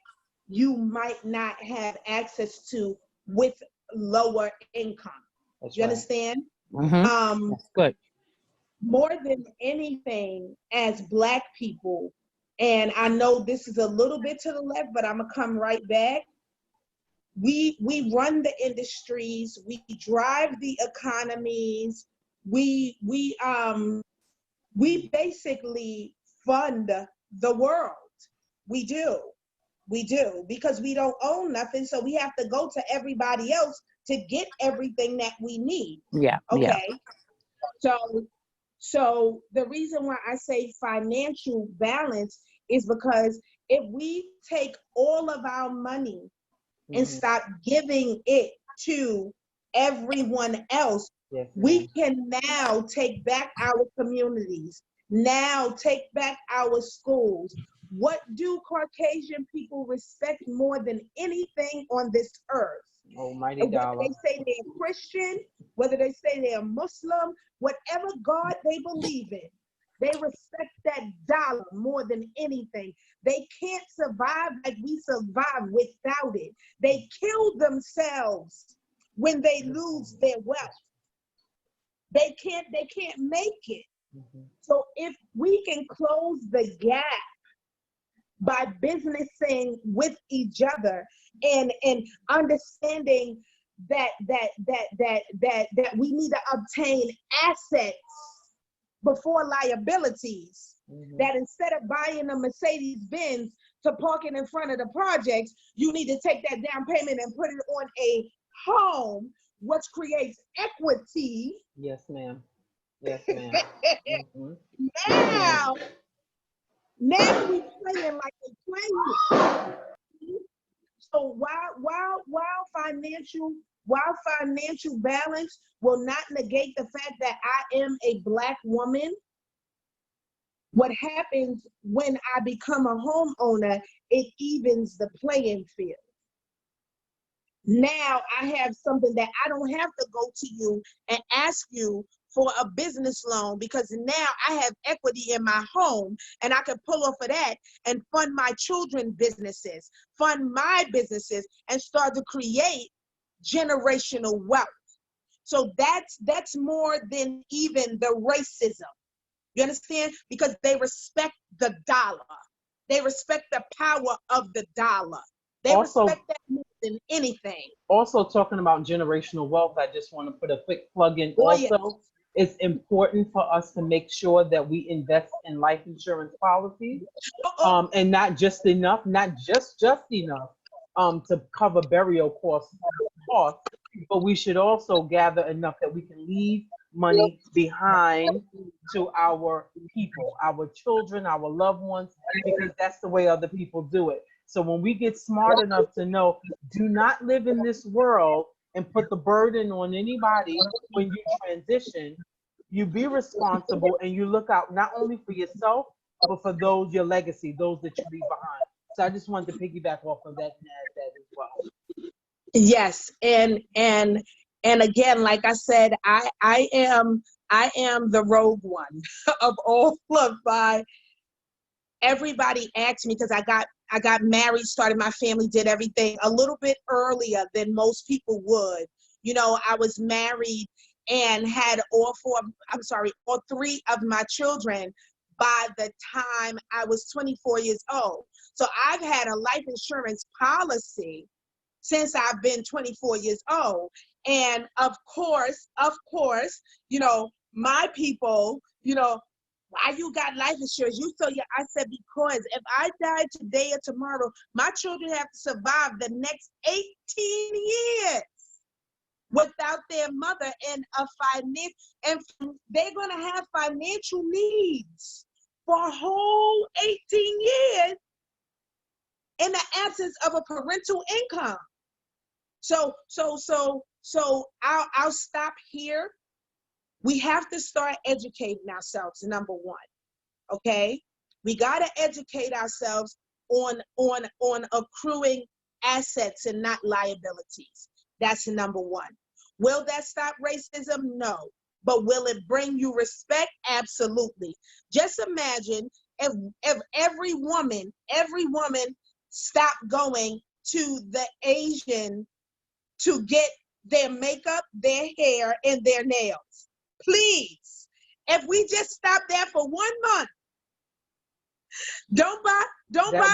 you might not have access to with lower income. That's you right. understand? That's good. More than anything, as Black people, and I know this is a little bit to the left, but I'm gonna come right back. We run the industries, we drive the economies, we basically fund the world. We do, because we don't own nothing, so we have to go to everybody else to get everything that we need. Yeah. Okay. Yeah. So the reason why I say financial balance is because if we take all of our money and stop giving it to everyone else, we can now take back our communities, now take back our schools. What do Caucasian people respect more than anything on this earth? Almighty dollar. Whether they say they're Christian, whether they say they're Muslim, whatever God they believe in, they respect that dollar more than anything. They can't survive like we survive without it. They kill themselves when they lose their wealth. They can't make it. Mhm. So if we can close the gap by businessing with each other and understanding that we need to obtain assets before liabilities, Mhm. that instead of buying a Mercedes Benz to park it in front of the projects, you need to take that down payment and put it on a home, which creates equity. Yes, ma'am. Yes, ma'am. Mhm. now now we playing like they playing. So while financial balance will not negate the fact that I am a Black woman, what happens when I become a homeowner, it evens the playing field. Now I have something that I don't have to go to you and ask you for a business loan, because now I have equity in my home and I can pull off of that and fund my children's businesses, fund my businesses, and start to create generational wealth. So that's more than even the racism. You understand? Because they respect the dollar. They respect the power of the dollar. They Also, respect that more than anything. also talking about generational wealth, I just want to put a quick plug in Oh, yeah. also. It's important for us to make sure that we invest in life insurance policies, and not just enough, not just enough, to cover burial costs, but we should also gather enough that we can leave money behind to our people, our children, our loved ones, because that's the way other people do it. So when we get smart enough to know, do not live in this world and put the burden on anybody when you transition, you be responsible and you look out not only for yourself, but for those, your legacy, those that you leave behind. So I just wanted to piggyback off of that and add that as well. Yes, and again, like I said, I am the rogue one of all of my. Everybody asked me, because I got married, started my family, did everything a little bit earlier than most people would. You know, I was married and had all three of my children by the time I was 24 years old. So I've had a life insurance policy since I've been 24 years old. And of course, you know, my people, you know, why you got life insurance? I said, because if I die today or tomorrow, my children have to survive the next 18 years without their mother, and they're gonna have financial needs for a whole 18 years in the absence of a parental income. So I'll stop here. We have to start educating ourselves, number one. Okay, we got to educate ourselves on accruing assets and not liabilities. That's number one. Will that stop racism? No. But will it bring you respect? Absolutely. Just imagine if every woman stopped going to the Asian to get their makeup, their hair, and their nails. Please, if we just stop there for 1 month, don't buy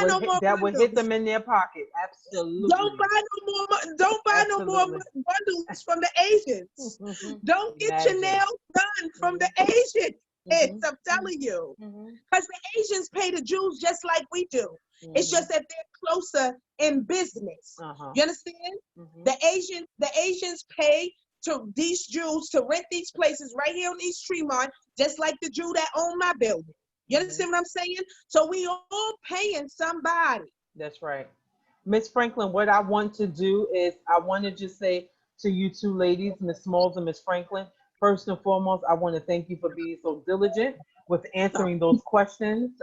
no more. That would hit them in their pocket. Absolutely. Don't buy no more bundles from the Asians. Don't get your nails done from the Asians. I'm telling you, because the Asians pay the Jews just like we do. It's just that they're closer in business. You understand? The Asians pay to these Jews to rent these places right here on East Tremont, just like the Jew that owned my building. You understand what I'm saying? So we all paying somebody. That's right. Miss Franklin, what I want to do is I want to just say to you two ladies, Miss Smalls and Miss Franklin, first and foremost, I want to thank you for being so diligent with answering those questions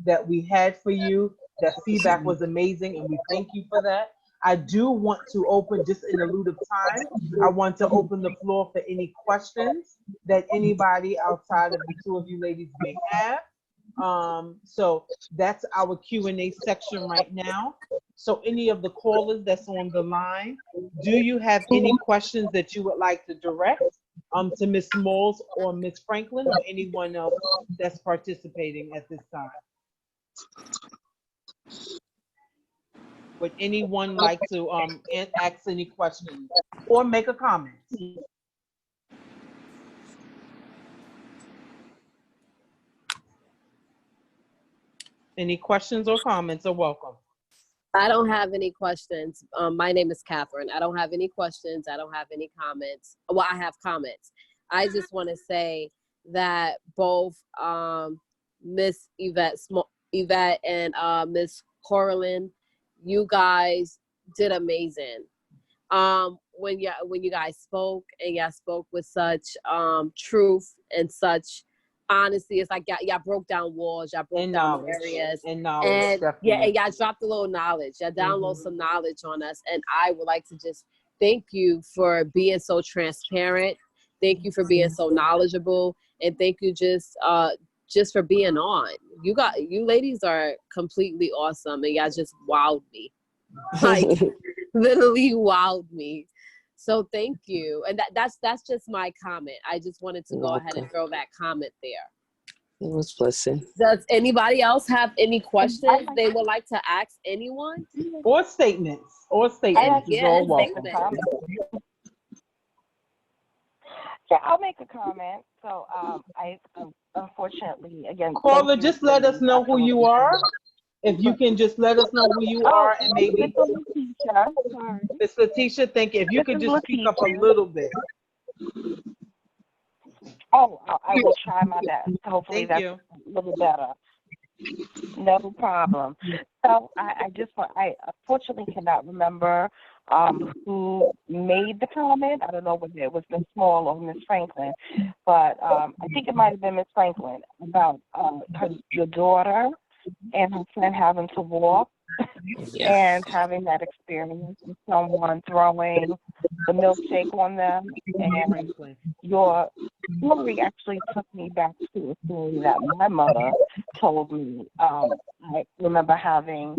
that we had for you. That feedback was amazing, and we thank you for that. I do want to open, just in a lieu of time, I want to open the floor for any questions that anybody outside of the two of you ladies may have. So that's our Q&A section right now. So any of the callers that's on the line, do you have any questions that you would like to direct to Ms. Smalls or Ms. Franklin or anyone else that's participating at this time? Would anyone like to ask any questions or make a comment? Any questions or comments are welcome. I don't have any questions. My name is Catherine. I don't have any questions. I don't have any comments. Well, I have comments. I just want to say that both Miss Yvette and Miss Coraline, you guys did amazing. When you guys spoke, and y'all spoke with such truth and such honesty, it's like y'all broke down walls, y'all broke down barriers, and knowledge, and definitely. yeah, and y'all dropped a little knowledge. Y'all download some knowledge on us, and I would like to just thank you for being so transparent. Thank you for being so knowledgeable, and thank you just for being on. You ladies are completely awesome, and y'all just wowed me, like literally wowed me. So thank you, and that's just my comment. I just wanted to go ahead and throw that comment there. It was blessing. Does anybody else have any questions they would like to ask anyone? Or statements. Yeah, All welcome. Yeah, I'll make a comment. So I unfortunately, again, Caller, just let us know who you are. If you can just let us know who you are, and maybe Miss Letitia, thank you. If you could just speak up a little bit. Oh, I will try my best. Hopefully Thank that's a little better. No problem. So I unfortunately cannot remember who made the comment. I don't know whether it was Miss Small or Miss Franklin, but I think it might have been Miss Franklin about your daughter and her friend having to walk and having that experience with someone throwing the milkshake on them. And your story actually took me back to a story that my mother told me. I remember having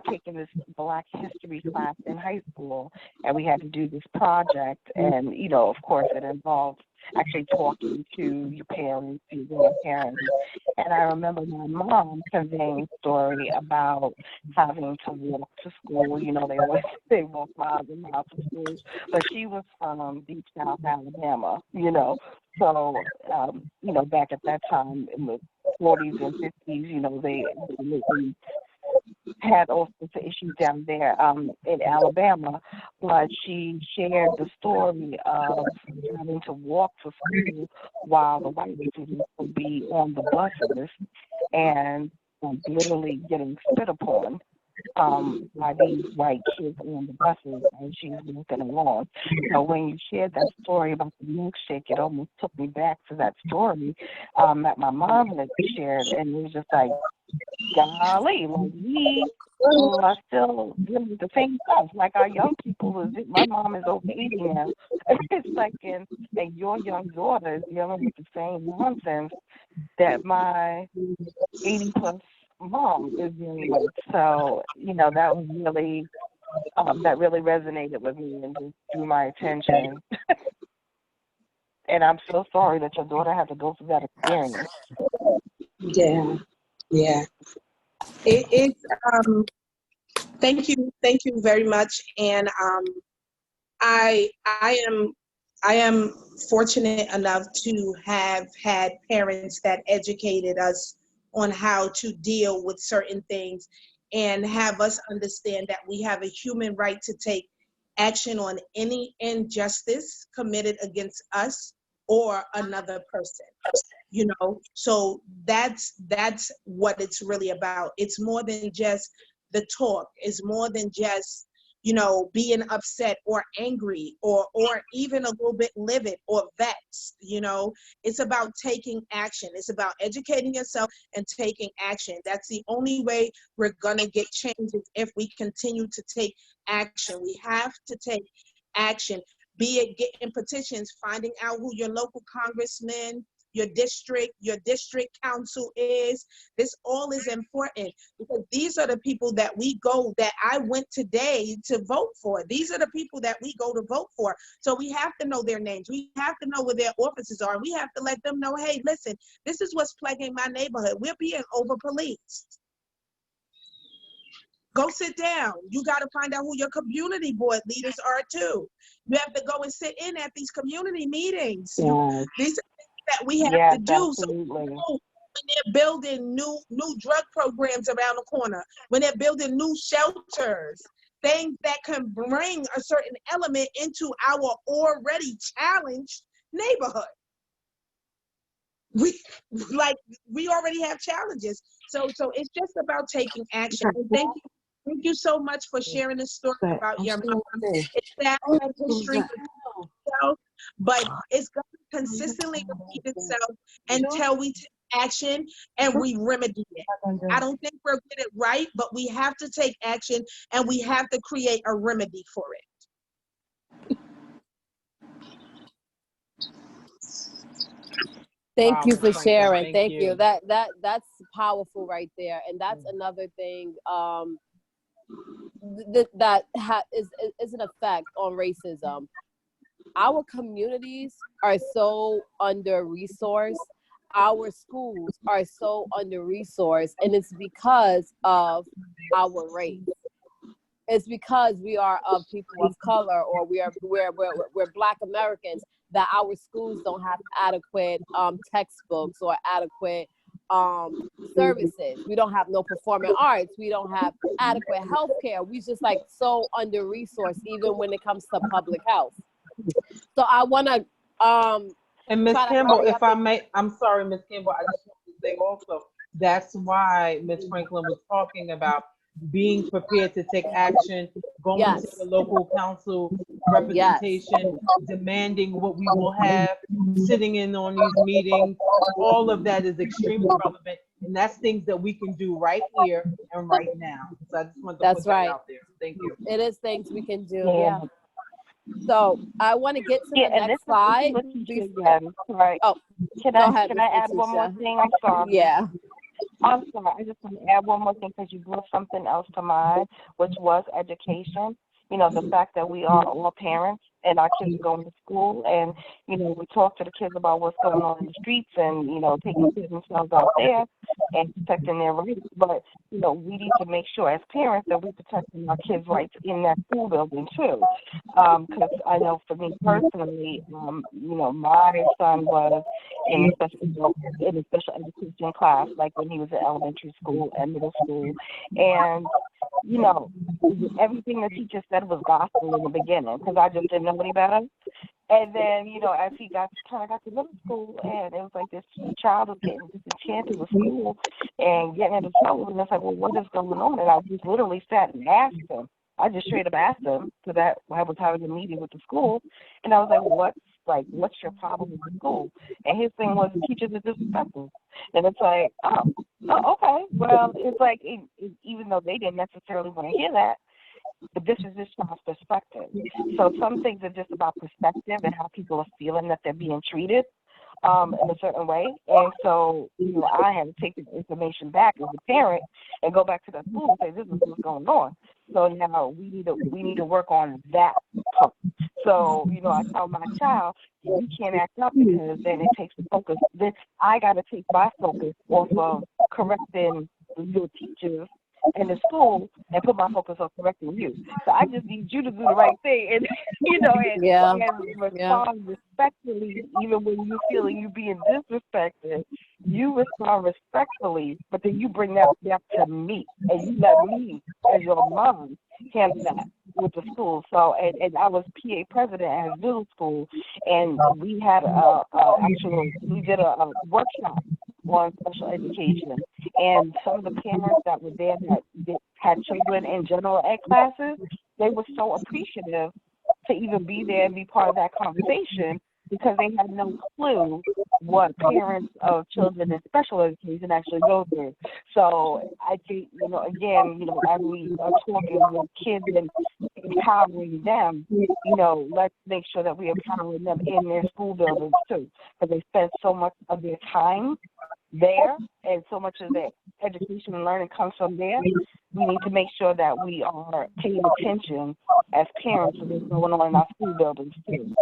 taken this Black history class in high school, and we had to do this project, and of course it involved actually talking to your parents, your grandparents. And I remember my mom conveying a story about having to walk to school. They always say walk miles and miles to school, but she was from Deep South Alabama. So back at that time in the 40s and 50s, they had all sorts of issues down there in Alabama, but she shared the story of having to walk to school while the white students would be on the buses and literally getting spit upon by these white kids on the buses, and she's walking along. So when you shared that story about the milkshake, it almost took me back to that story that my mom had shared, and it was just like, golly, like we are still dealing with the same stuff. Like our young people, my mom is over 80 now. It's like, and your young daughter is dealing with the same nonsense that my 80-plus mom is dealing with. So, that was really, that really resonated with me and just drew my attention. And I'm so sorry that your daughter had to go through that experience. Yeah. It's thank you very much. And I am fortunate enough to have had parents that educated us on how to deal with certain things and have us understand that we have a human right to take action on any injustice committed against us or another person. So that's what it's really about. It's more than just the talk. It's more than just being upset or angry or even a little bit livid or vexed. It's about taking action. It's about educating yourself and taking action. That's the only way we're gonna get changes, if we continue to take action. We have to take action, be it getting petitions, finding out who your local congressman your district council is. This all is important because these are the people that I went today to vote for. These are the people that we go to vote for. So we have to know their names. We have to know where their offices are. We have to let them know, hey, listen, this is what's plaguing my neighborhood. We're being over-policed. Go sit down. You got to find out who your community board leaders are too. You have to go and sit in at these community meetings. Yes. These are things that we have Yes, to do. absolutely. So when they're building new drug programs around the corner, when they're building new shelters, things that can bring a certain element into our already challenged neighborhood. We already have challenges. So it's just about taking action. And thank you so much for sharing this story about your mom. It's sad that history itself, but it's going to consistently repeat itself until we take action and we remedy it. I don't think we'll get it right, but we have to take action and we have to create a remedy for it. Thank you for Franklin, sharing. thank Thank you. you. That's powerful right there, and that's another thing is an effect on racism. Our communities are so under-resourced. Our schools are so under-resourced, and it's because of our race. It's because we are of people of color, or we're Black Americans, that our schools don't have adequate textbooks or adequate services. We don't have no performing arts. We don't have adequate health care. We just like so under-resourced, even when it comes to public health. So I want to And Ms. Campbell, if I may, I'm sorry, Ms. Campbell, I just want to say also, that's why Ms. Franklin was talking about being prepared to take action, going to the local council representation, demanding what we will have, sitting in on these meetings. All of that is extremely relevant, and that's things that we can do right here and right now. So I just want to put that out there. Thank you. It is things we can do. Yeah. So I want to get to the next slide. Right. Oh, can I add one more thing? I'm sorry. Yeah. I'm sorry. I just want to add one more thing because you brought something else to mind, which was education. You know, the fact that we are all parents and our kids are going to school, and, you know, we talk to the kids about what's going on in the streets and, you know, taking care of themselves out there and protecting their rights. But, you know, we need to make sure as parents that we're protecting our kids' rights in that school building too. Because I know for me personally, you know, my son was in a special education class, like when he was in elementary school and middle school. And, you know, everything the teacher said was gospel in the beginning because I just didn't know any better. And then, you know, as he got to middle school, and it was like this child was getting disenchanted with school and getting into trouble. And it's like, well, what is going on? And I just literally sat and asked him. I just straight up asked him, because I was having a meeting with the school, and I was like, what's your problem with the school? And his thing was, the teachers are disrespectful. And it's like, oh okay. Well, it's like, even though they didn't necessarily want to hear that, but this is just from a perspective. So some things are just about perspective and how people are feeling that they're being treated in a certain way. And so, you know, I had to take the information back as a parent and go back to the school and say, this is what's going on. So now we need to work on that part. So, you know, I tell my child, you can't act up because then it takes the focus. Then I got to take my focus off of correcting your teachers in the school and put my focus on correcting you. So I just need you to do the right thing and, you know, and respond respectfully, even when you feel you being disrespected. You respond respectfully, but then you bring that back to me, and you let me, as your mom, handle that with the school. So, and I was PA president at his middle school, and we had we did a workshop on special education, and some of the parents that were there that had children in general ed classes, they were so appreciative to even be there and be part of that conversation because they had no clue what parents of children in special education actually go through. So I think, again, as we are talking with kids and empowering them, let's make sure that we are empowering them in their school buildings too, because they spend so much of their time there and so much of their education and learning comes from there. We need to make sure that we are paying attention as parents to what's going on in our school buildings too.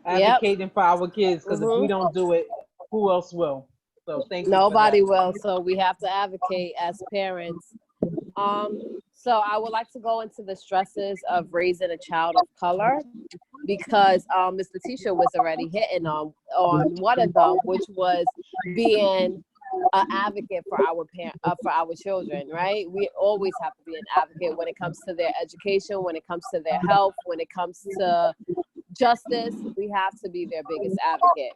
Advocating for our kids, because if we Mhm. don't do it, who else will? So thank you. Nobody for that. will. So we have to advocate as parents. So I would like to go into the stresses of raising a child of color, because Ms. Letitia was already hitting on one of them, which was being an advocate for our children, right? We always have to be an advocate when it comes to their education, when it comes to their health, when it comes to justice. We have to be their biggest advocate.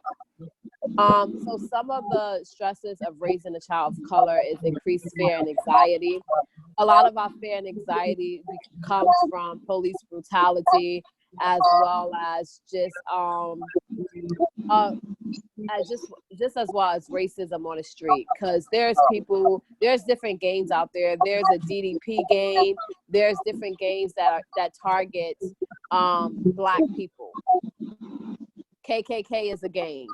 So some of the stresses of raising a child of color is increased fear and anxiety. A lot of our fear and anxiety comes from police brutality, as well as just as well as racism on the street, because there's different gangs out there. There's a DDP gang. There's different gangs that target Black people. KKK is a gang.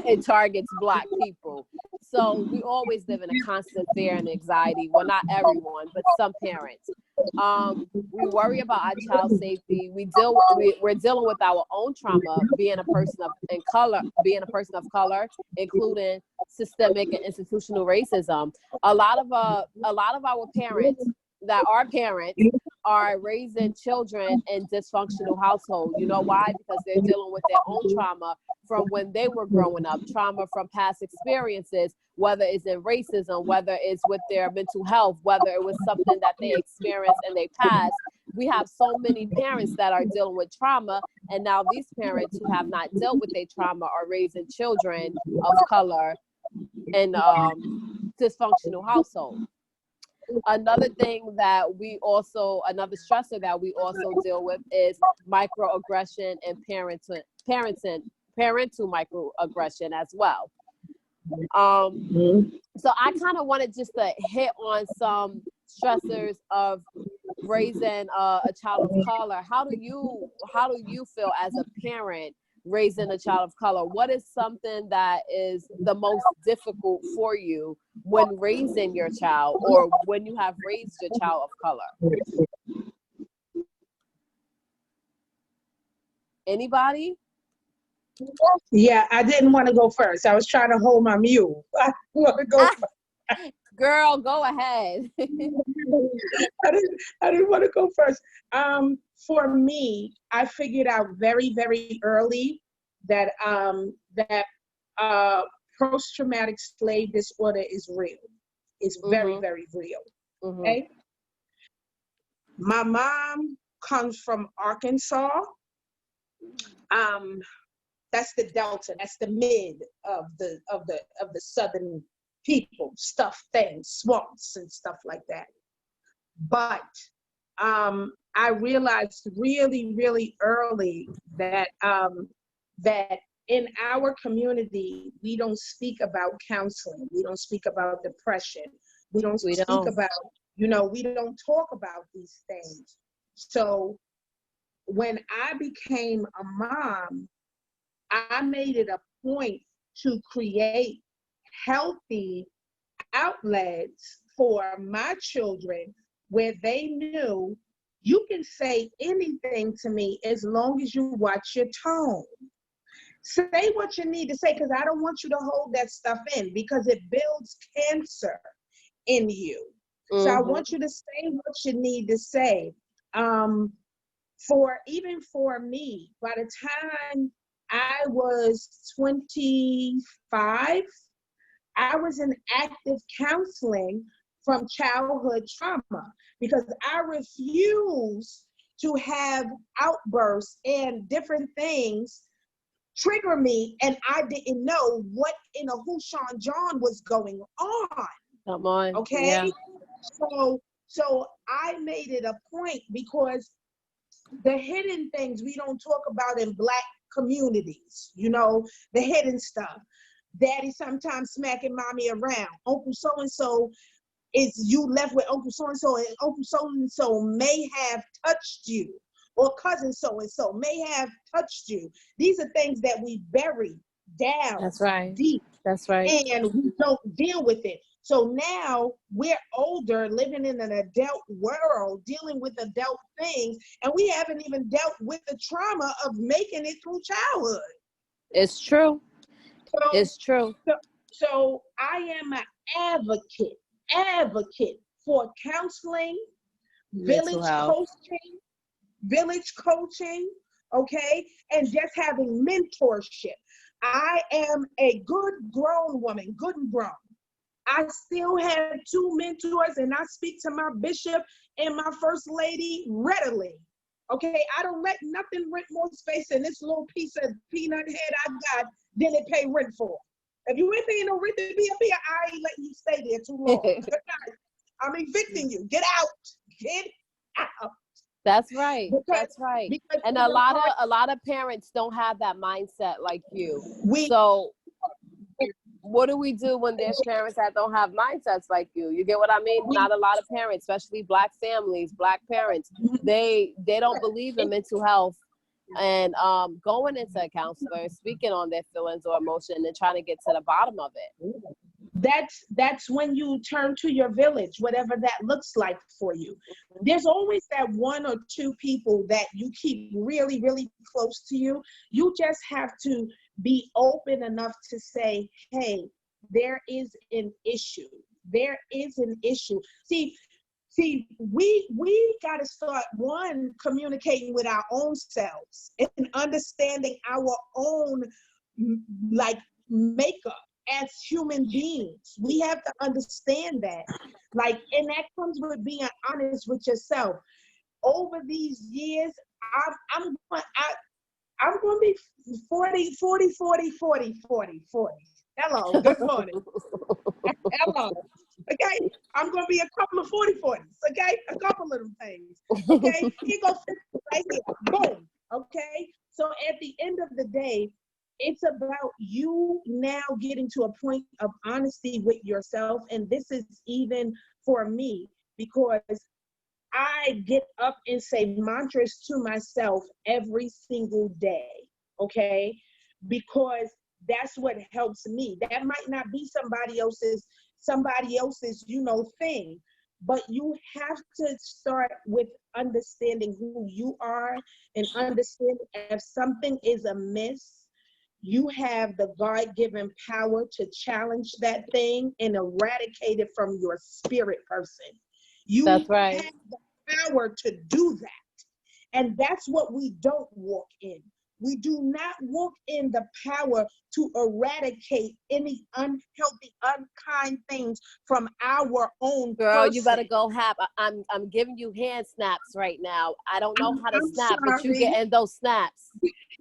It targets Black people. So we always live in a constant fear and anxiety. Well, not everyone, but some parents. We worry about our child's safety. We're dealing with our own trauma, being a person of color, including systemic and institutional racism. A lot of our parents that are parents are raising children in dysfunctional households. You know why? Because they're dealing with their own trauma from when they were growing up, trauma from past experiences, whether it's in racism, whether it's with their mental health, whether it was something that they experienced in their past. We have so many parents that are dealing with trauma, and now these parents who have not dealt with their trauma are raising children of color in dysfunctional households. Another stressor that we also deal with is microaggression and parental microaggression as well. So I kind of wanted just to hit on some stressors of raising a child of color. How do you feel as a parent raising a child of color? What is something that is the most difficult for you when raising your child, or when you have raised your child of color? Anybody? Yeah, I didn't want to go first. I was trying to hold my mule. I didn't want to go first. Girl, go ahead. I didn't want to go first. For me, I figured out very, very early that post-traumatic slave disorder is real. It's very, very real. Okay. My mom comes from Arkansas. That's the Delta. That's the mid of the Southern people, stuff things, swamps and stuff like that. But I realized really, really early that that in our community, we don't speak about counseling. We don't speak about depression. We don't speak about, we don't talk about these things. So when I became a mom, I made it a point to create healthy outlets for my children where they knew you can say anything to me as long as you watch your tone. Say what you need to say, because I don't want you to hold that stuff in, because it builds cancer in you. So I want you to say what you need to say. For me, by the time I was 25, I was in active counseling from childhood trauma, because I refused to have outbursts and different things trigger me, and I didn't know what in a Hushan John was going on. Come on. Okay. Yeah. So I made it a point, because the hidden things we don't talk about in Black communities, you know, the hidden stuff. Daddy sometimes smacking mommy around. Uncle so-and-so is you left with Uncle so-and-so, and Uncle so-and-so may have touched you, or cousin so-and-so may have touched you. These are things that we bury down That's right. deep, That's right. and we don't deal with it. So now we're older, living in an adult world, dealing with adult things, and we haven't even dealt with the trauma of making it through childhood. It's true. So, It's true. so I am an advocate for counseling, Mental health. village coaching, okay, and just having mentorship. I am a good grown woman, good and grown. I still have 2 mentors, and I speak to my bishop and my first lady readily. Okay, I don't let nothing rent more space in this little piece of peanut head I got than it pay rent for. If you ain't paying no rent to be up here, I ain't letting you stay there too long. Good night. I'm evicting you. Get out. Get out. That's right. Because- That's right. because And a lot of parents don't have that mindset like you. we So what do we do when there's parents that don't have mindsets like you? You get what I mean? Not a lot of parents, especially Black families, Black parents, they don't believe in mental health and going into a counselor, speaking on their feelings or emotion and trying to get to the bottom of it. that's when you turn to your village, whatever that looks like for you. There's always that 1 or 2 people that you keep really, really close to you. You just have to be open enough to say, hey, there is an issue. There is an issue. See, we got to start, one, communicating with our own selves and understanding our own like makeup as human beings. We have to understand that. Like, and that comes with being honest with yourself. Over these years, I'm going to be 40. Hello, good morning. Hello. Okay, I'm going to be a couple of 40s, okay? A couple of them things, okay? Here goes right here, boom, okay? So at the end of the day, it's about you now getting to a point of honesty with yourself. And this is even for me, because I get up and say mantras to myself every single day, okay? Because that's what helps me. That might not be somebody else's, thing, but you have to start with understanding who you are and understand if something is amiss, you have the God-given power to challenge that thing and eradicate it from your spirit person. That's right. Have the power to do that. And that's what we don't walk in. We do not walk in the power to eradicate any unhealthy, unkind things from our own Girl, person. you better go I'm giving you hand snaps right now. I don't know how to I'm snap, but you sorry. getting those snaps.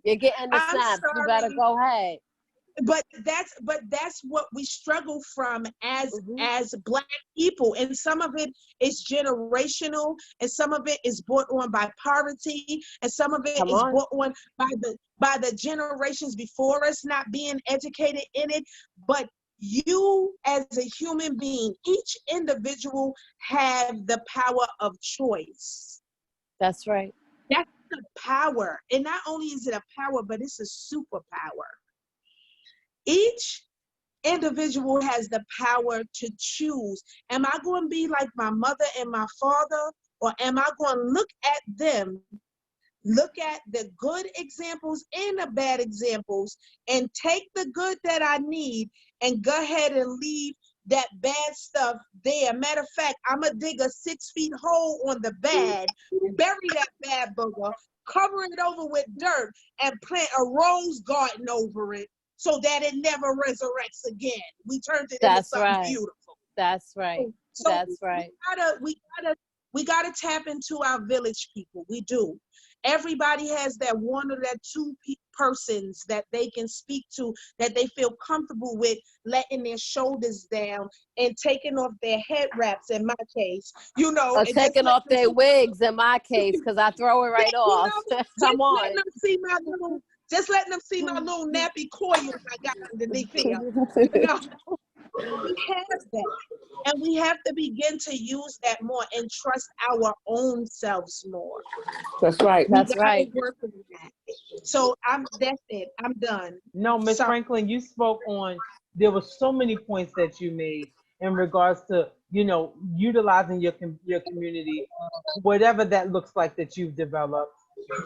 You're getting the I'm snaps. You better sorry. go ahead. But that's what we struggle from as Mhm. as Black people, and some of it is generational, and some of it is brought on by poverty, and some of it Come is on. brought on by the generations before us not being educated in it. But you, as a human being, each individual have the power of choice. That's right. That's the power, and not only is it a power, but it's a superpower. Each individual has the power to choose. Am I going to be like my mother and my father, or am I going to look at them, look at the good examples and the bad examples, and take the good that I need and go ahead and leave that bad stuff there? Matter of fact, I'm going to dig a 6 feet hole on the bad, bury that bad booger, cover it over with dirt, and plant a rose garden over it, so that it never resurrects again. We turned it into That's something right. beautiful. That's right. So That's right. we gotta tap into our village people. We do. Everybody has that 1 or that 2 persons that they can speak to, that they feel comfortable with letting their shoulders down and taking off their head wraps, in my case, Or and just taking off letting their them wigs in my case, because I throw it right you off. know, Come just on. letting them see my little Just letting them see my little nappy coils I got underneath here. You know, we have that. And we have to begin to use that more and trust our own selves more. That's right. We That's gotta right. work on that. So that's it. I'm done. No, Miss Sorry. Franklin, you spoke on, there were so many points that you made in regards to, you know, utilizing your community, whatever that looks like that you've developed,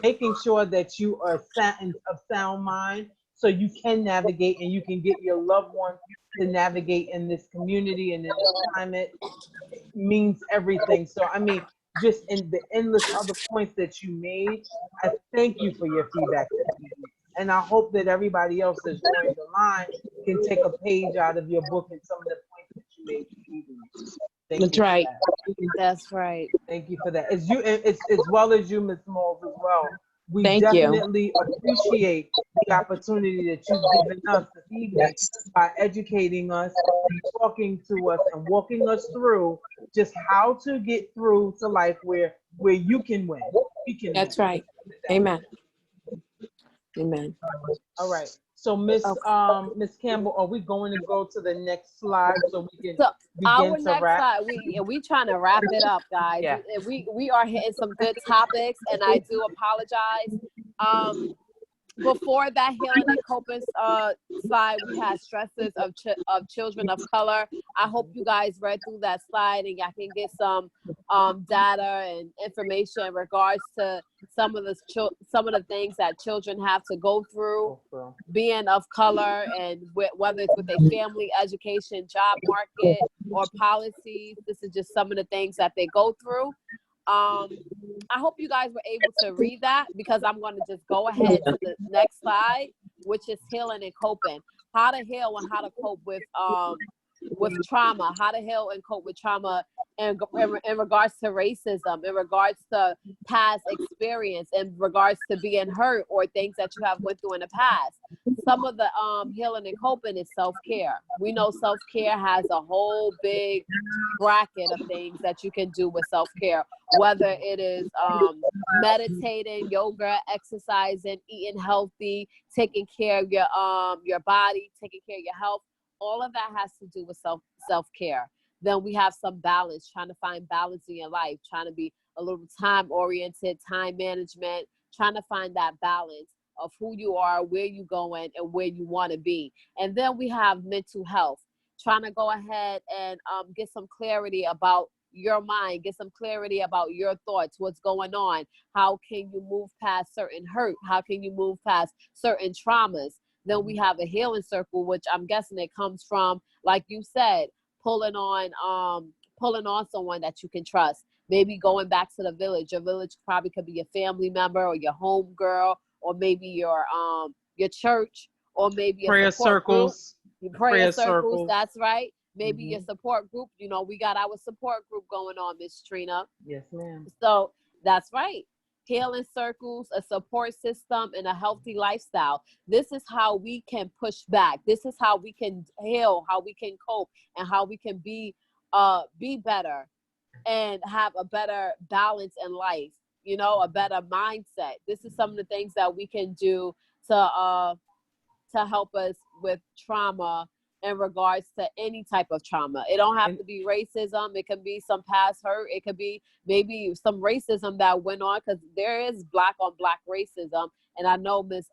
making sure that you are of sound mind so you can navigate and you can get your loved ones to navigate in this community and in this climate means everything. So, I mean, just in the endless other points that you made, I thank you for your feedback this evening. And I hope that everybody else that's joined the line can take a page out of your book and some of the points that you made this evening. Thank That's you for right. that. That's right. Thank you for that. It's as well as you, Ms. Malls, as well. We Thank you. definitely appreciate the opportunity that you've given us this evening by educating us, and talking to us, and walking us through just how to get through to life where you can win. We can That's win. right. Amen. Amen. All right. So Miss Campbell, are we going to go to the next slide so we can So our begin to next wrap? slide, we trying to wrap it up, guys. Yeah. We are hitting some good topics, and I do apologize. Before that healing and coping slide, we had stresses of children of color. I hope you guys read through that slide and y'all can get some data and information in regards to some of the things that children have to go through being of color, and whether it's with their family, education, job market, or policies. This is just some of the things that they go through. I hope you guys were able to read that, because I'm going to just go ahead to the next slide, which is healing and coping. How to heal and how to cope with trauma. How to heal and cope with trauma in regards to racism, in regards to past experience, in regards to being hurt or things that you have went through in the past. Some of the healing and coping is self-care. We know self-care has a whole big bracket of things that you can do with self-care, whether it is meditating, yoga, exercising, eating healthy, taking care of your body, taking care of your health. All of that has to do with self-care. Then we have some balance, trying to find balance in your life, trying to be a little time-oriented, time management, trying to find that balance of who you are, where you're going, and where you want to be. And then we have mental health, trying to go ahead and get some clarity about your mind, get some clarity about your thoughts, what's going on. How can you move past certain hurt? How can you move past certain traumas? Then we have a healing circle, which I'm guessing it comes from, like you said, pulling on someone that you can trust. Maybe going back to the village. Your village probably could be a family member or your home girl, or maybe your church, or maybe a Prayer support circles. group. Prayer circles, circles. that's right. Maybe your support group. You know, we got our support group going on, Miss Trina. Yes, ma'am. So that's right. Healing circles, a support system, and a healthy lifestyle. This is how we can push back. This is how we can heal, how we can cope, and how we can be better and have a better balance in life, you know, a better mindset. This is some of the things that we can do to help us with trauma in regards to any type of trauma. It don't have to be racism. It can be some past hurt. It could be maybe some racism that went on, because there is black on black racism. And I know Miss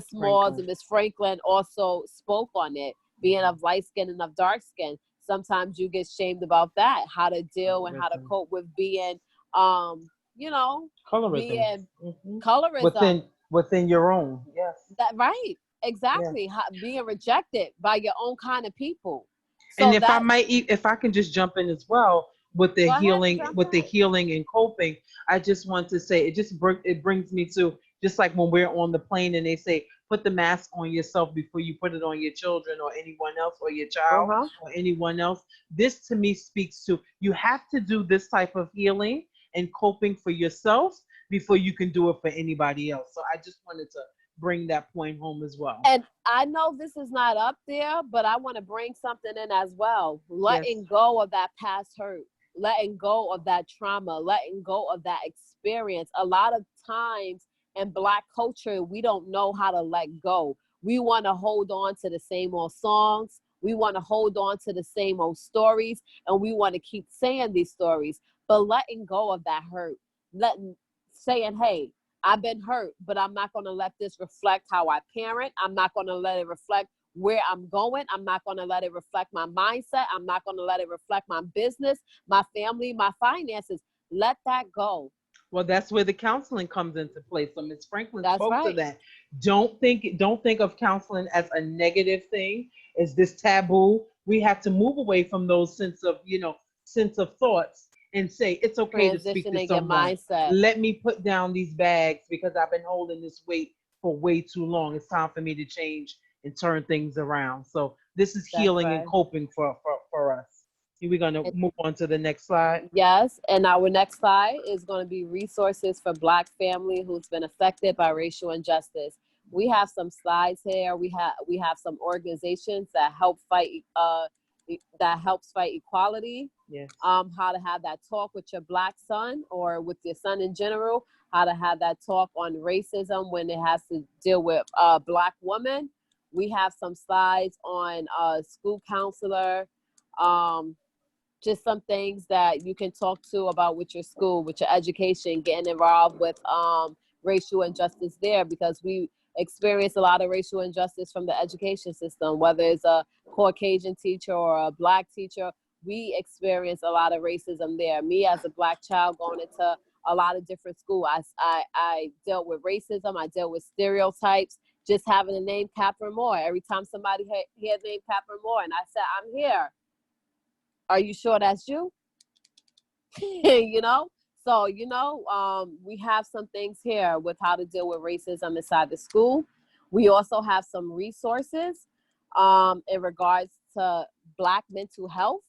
Smalls and Miss Franklin also spoke on it, being of light skin and of dark skin. Sometimes you get shamed about that, how to deal and how to cope with being, you know, Colorism. being colorism. Within your own, yes. That right. Exactly. Yeah. Being rejected by your own kind of people. So And if I can just jump in as well with the healing, and coping, I just want to say it brings me to, just like when we're on the plane and they say, put the mask on yourself before you put it on your children or anyone else, or your child or anyone else. This to me speaks to, you have to do this type of healing and coping for yourself before you can do it for anybody else. So I just wanted to bring that point home as well. And I know this is not up there, but I want to bring something in as well. Letting go of that past hurt, letting go of that trauma, letting go of that experience. A lot of times in Black culture, we don't know how to let go. We want to hold on to the same old songs. We want to hold on to the same old stories, and we want to keep saying these stories. But letting go of that hurt, saying, hey, I've been hurt, but I'm not going to let this reflect how I parent. I'm not going to let it reflect where I'm going. I'm not going to let it reflect my mindset. I'm not going to let it reflect my business, my family, my finances. Let that go. Well, that's where the counseling comes into play. So Ms. Franklin That's spoke to right. that. Don't think of counseling as a negative thing, as this taboo. We have to move away from those sense of thoughts and say it's okay to speak to Transitioning your someone. mindset. Let me put down these bags because I've been holding this weight for way too long. It's time for me to change and turn things around. So this is That's healing and right. coping for us. We're going to move on to the next slide. Yes, and our next slide is going to be resources for Black family who's been affected by racial injustice. We have some slides here. We have some organizations that help fight that helps fight equality. Yes. How to have that talk with your Black son or with your son in general. How to have that talk on racism when it has to deal with Black women. We have some slides on school counselor. Just some things that you can talk to about with your school, with your education, getting involved with racial injustice there, because we experience a lot of racial injustice from the education system, whether it's a Caucasian teacher or a Black teacher. We experience a lot of racism there. Me as a Black child going into a lot of different schools, I dealt with racism. I dealt with stereotypes. Just having the name Catherine Moore. Every time somebody heard the name Catherine Moore and I said, I'm here. Are you sure that's you? You know? So, we have some things here with how to deal with racism inside the school. We also have some resources in regards to Black mental health.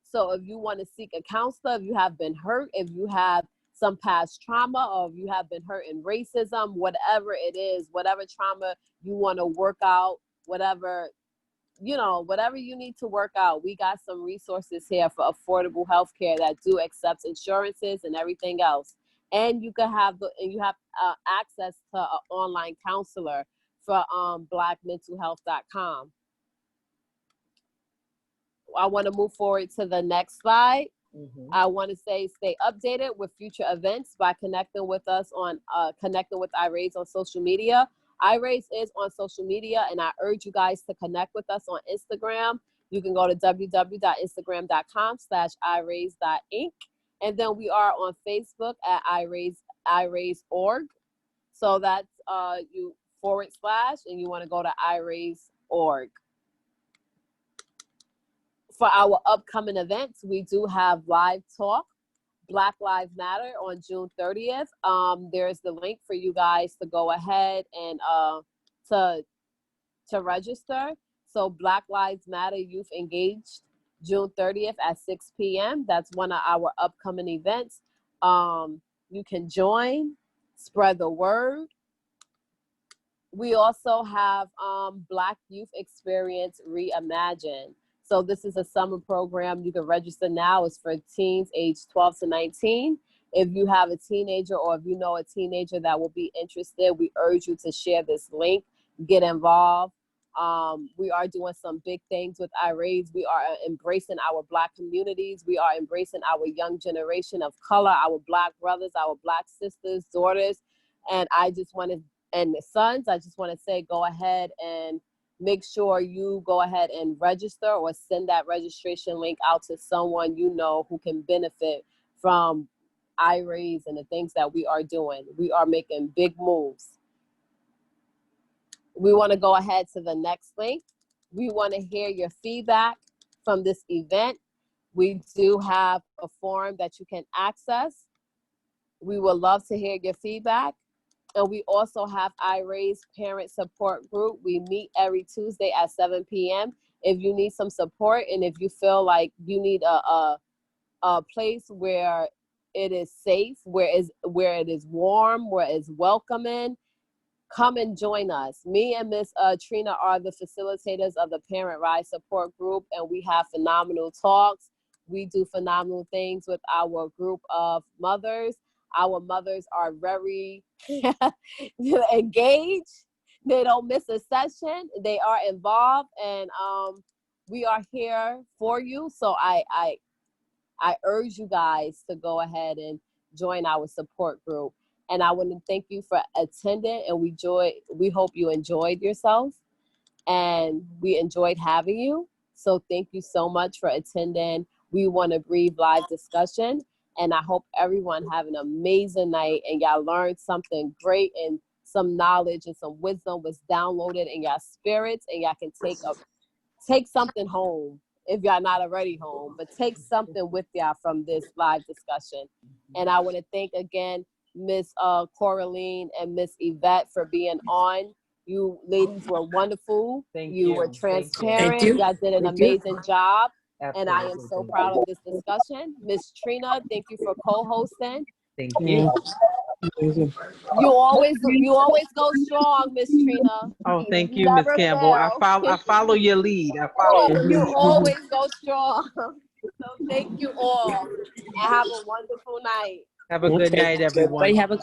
So if you want to seek a counselor, if you have been hurt, if you have some past trauma, or if you have been hurt in racism, whatever it is, whatever trauma you want to work out, whatever you need to work out, we got some resources here for affordable health care that do accept insurances and everything else. And you have access to an online counselor for blackmentalhealth.com. I want to move forward to the next slide. Mm-hmm. I want to say stay updated with future events by connecting with us on connecting with iRaise on social media. iRaise is on social media, and I urge you guys to connect with us on Instagram. You can go to www.instagram.com/iRaise.inc. And then we are on Facebook at iRaise.org. So that's you / and you want to go to iRaise.org. For our upcoming events, we do have live talk, Black Lives Matter on June 30th. There's the link for you guys to go ahead and to register. So Black Lives Matter Youth Engaged, June 30th at 6 p.m. That's one of our upcoming events. You can join, spread the word. We also have Black Youth Experience Reimagined. So this is a summer program. You can register now. It's for teens aged 12 to 19. If you have a teenager or if you know a teenager that will be interested, we urge you to share this link, get involved. We are doing some big things with iRaise. We are embracing our Black communities. We are embracing our young generation of color, our Black brothers, our Black sisters, daughters. And and the sons, I just want to say, go ahead and make sure you go ahead and register or send that registration link out to someone you know who can benefit from iRaise and the things that we are doing. We are making big moves. We want to go ahead to the next link. We want to hear your feedback from this event. We do have a form that you can access. We would love to hear your feedback. And we also have iRaise Parent Support Group. We meet every Tuesday at 7 p.m. If you need some support and if you feel like you need a place where it is safe, where it is warm, where it's welcoming, come and join us. Me and Miss Trina are the facilitators of the Parent Rise Support Group, and we have phenomenal talks. We do phenomenal things with our group of mothers. Our mothers are very engaged. They don't miss a session. They are involved, and we are here for you. So I urge you guys to go ahead and join our support group. And I want to thank you for attending, and we hope you enjoyed yourself, and we enjoyed having you. So thank you so much for attending. We Want to Breathe live discussion, and I hope everyone have an amazing night and y'all learned something great, and some knowledge and some wisdom was downloaded in y'all spirits, and y'all can take something home if y'all not already home, but take something with y'all from this live discussion. And I want to thank again Miss Coraline and Miss Yvette for being on. You ladies were wonderful. Thank You were you. transparent. Thank you. Y'all did an Thank you. amazing job. And I am Absolutely. so Thank proud you. of this discussion. Miss Trina, thank you for co-hosting. Thank Yeah. you. Amazing. You always go strong, Miss Trina. Oh, thank You you, Miss never Campbell. I fail. follow your lead. I follow your You lead. always go strong. So thank you all. And have a wonderful night. Have a good Okay. night, everyone. Everybody have a good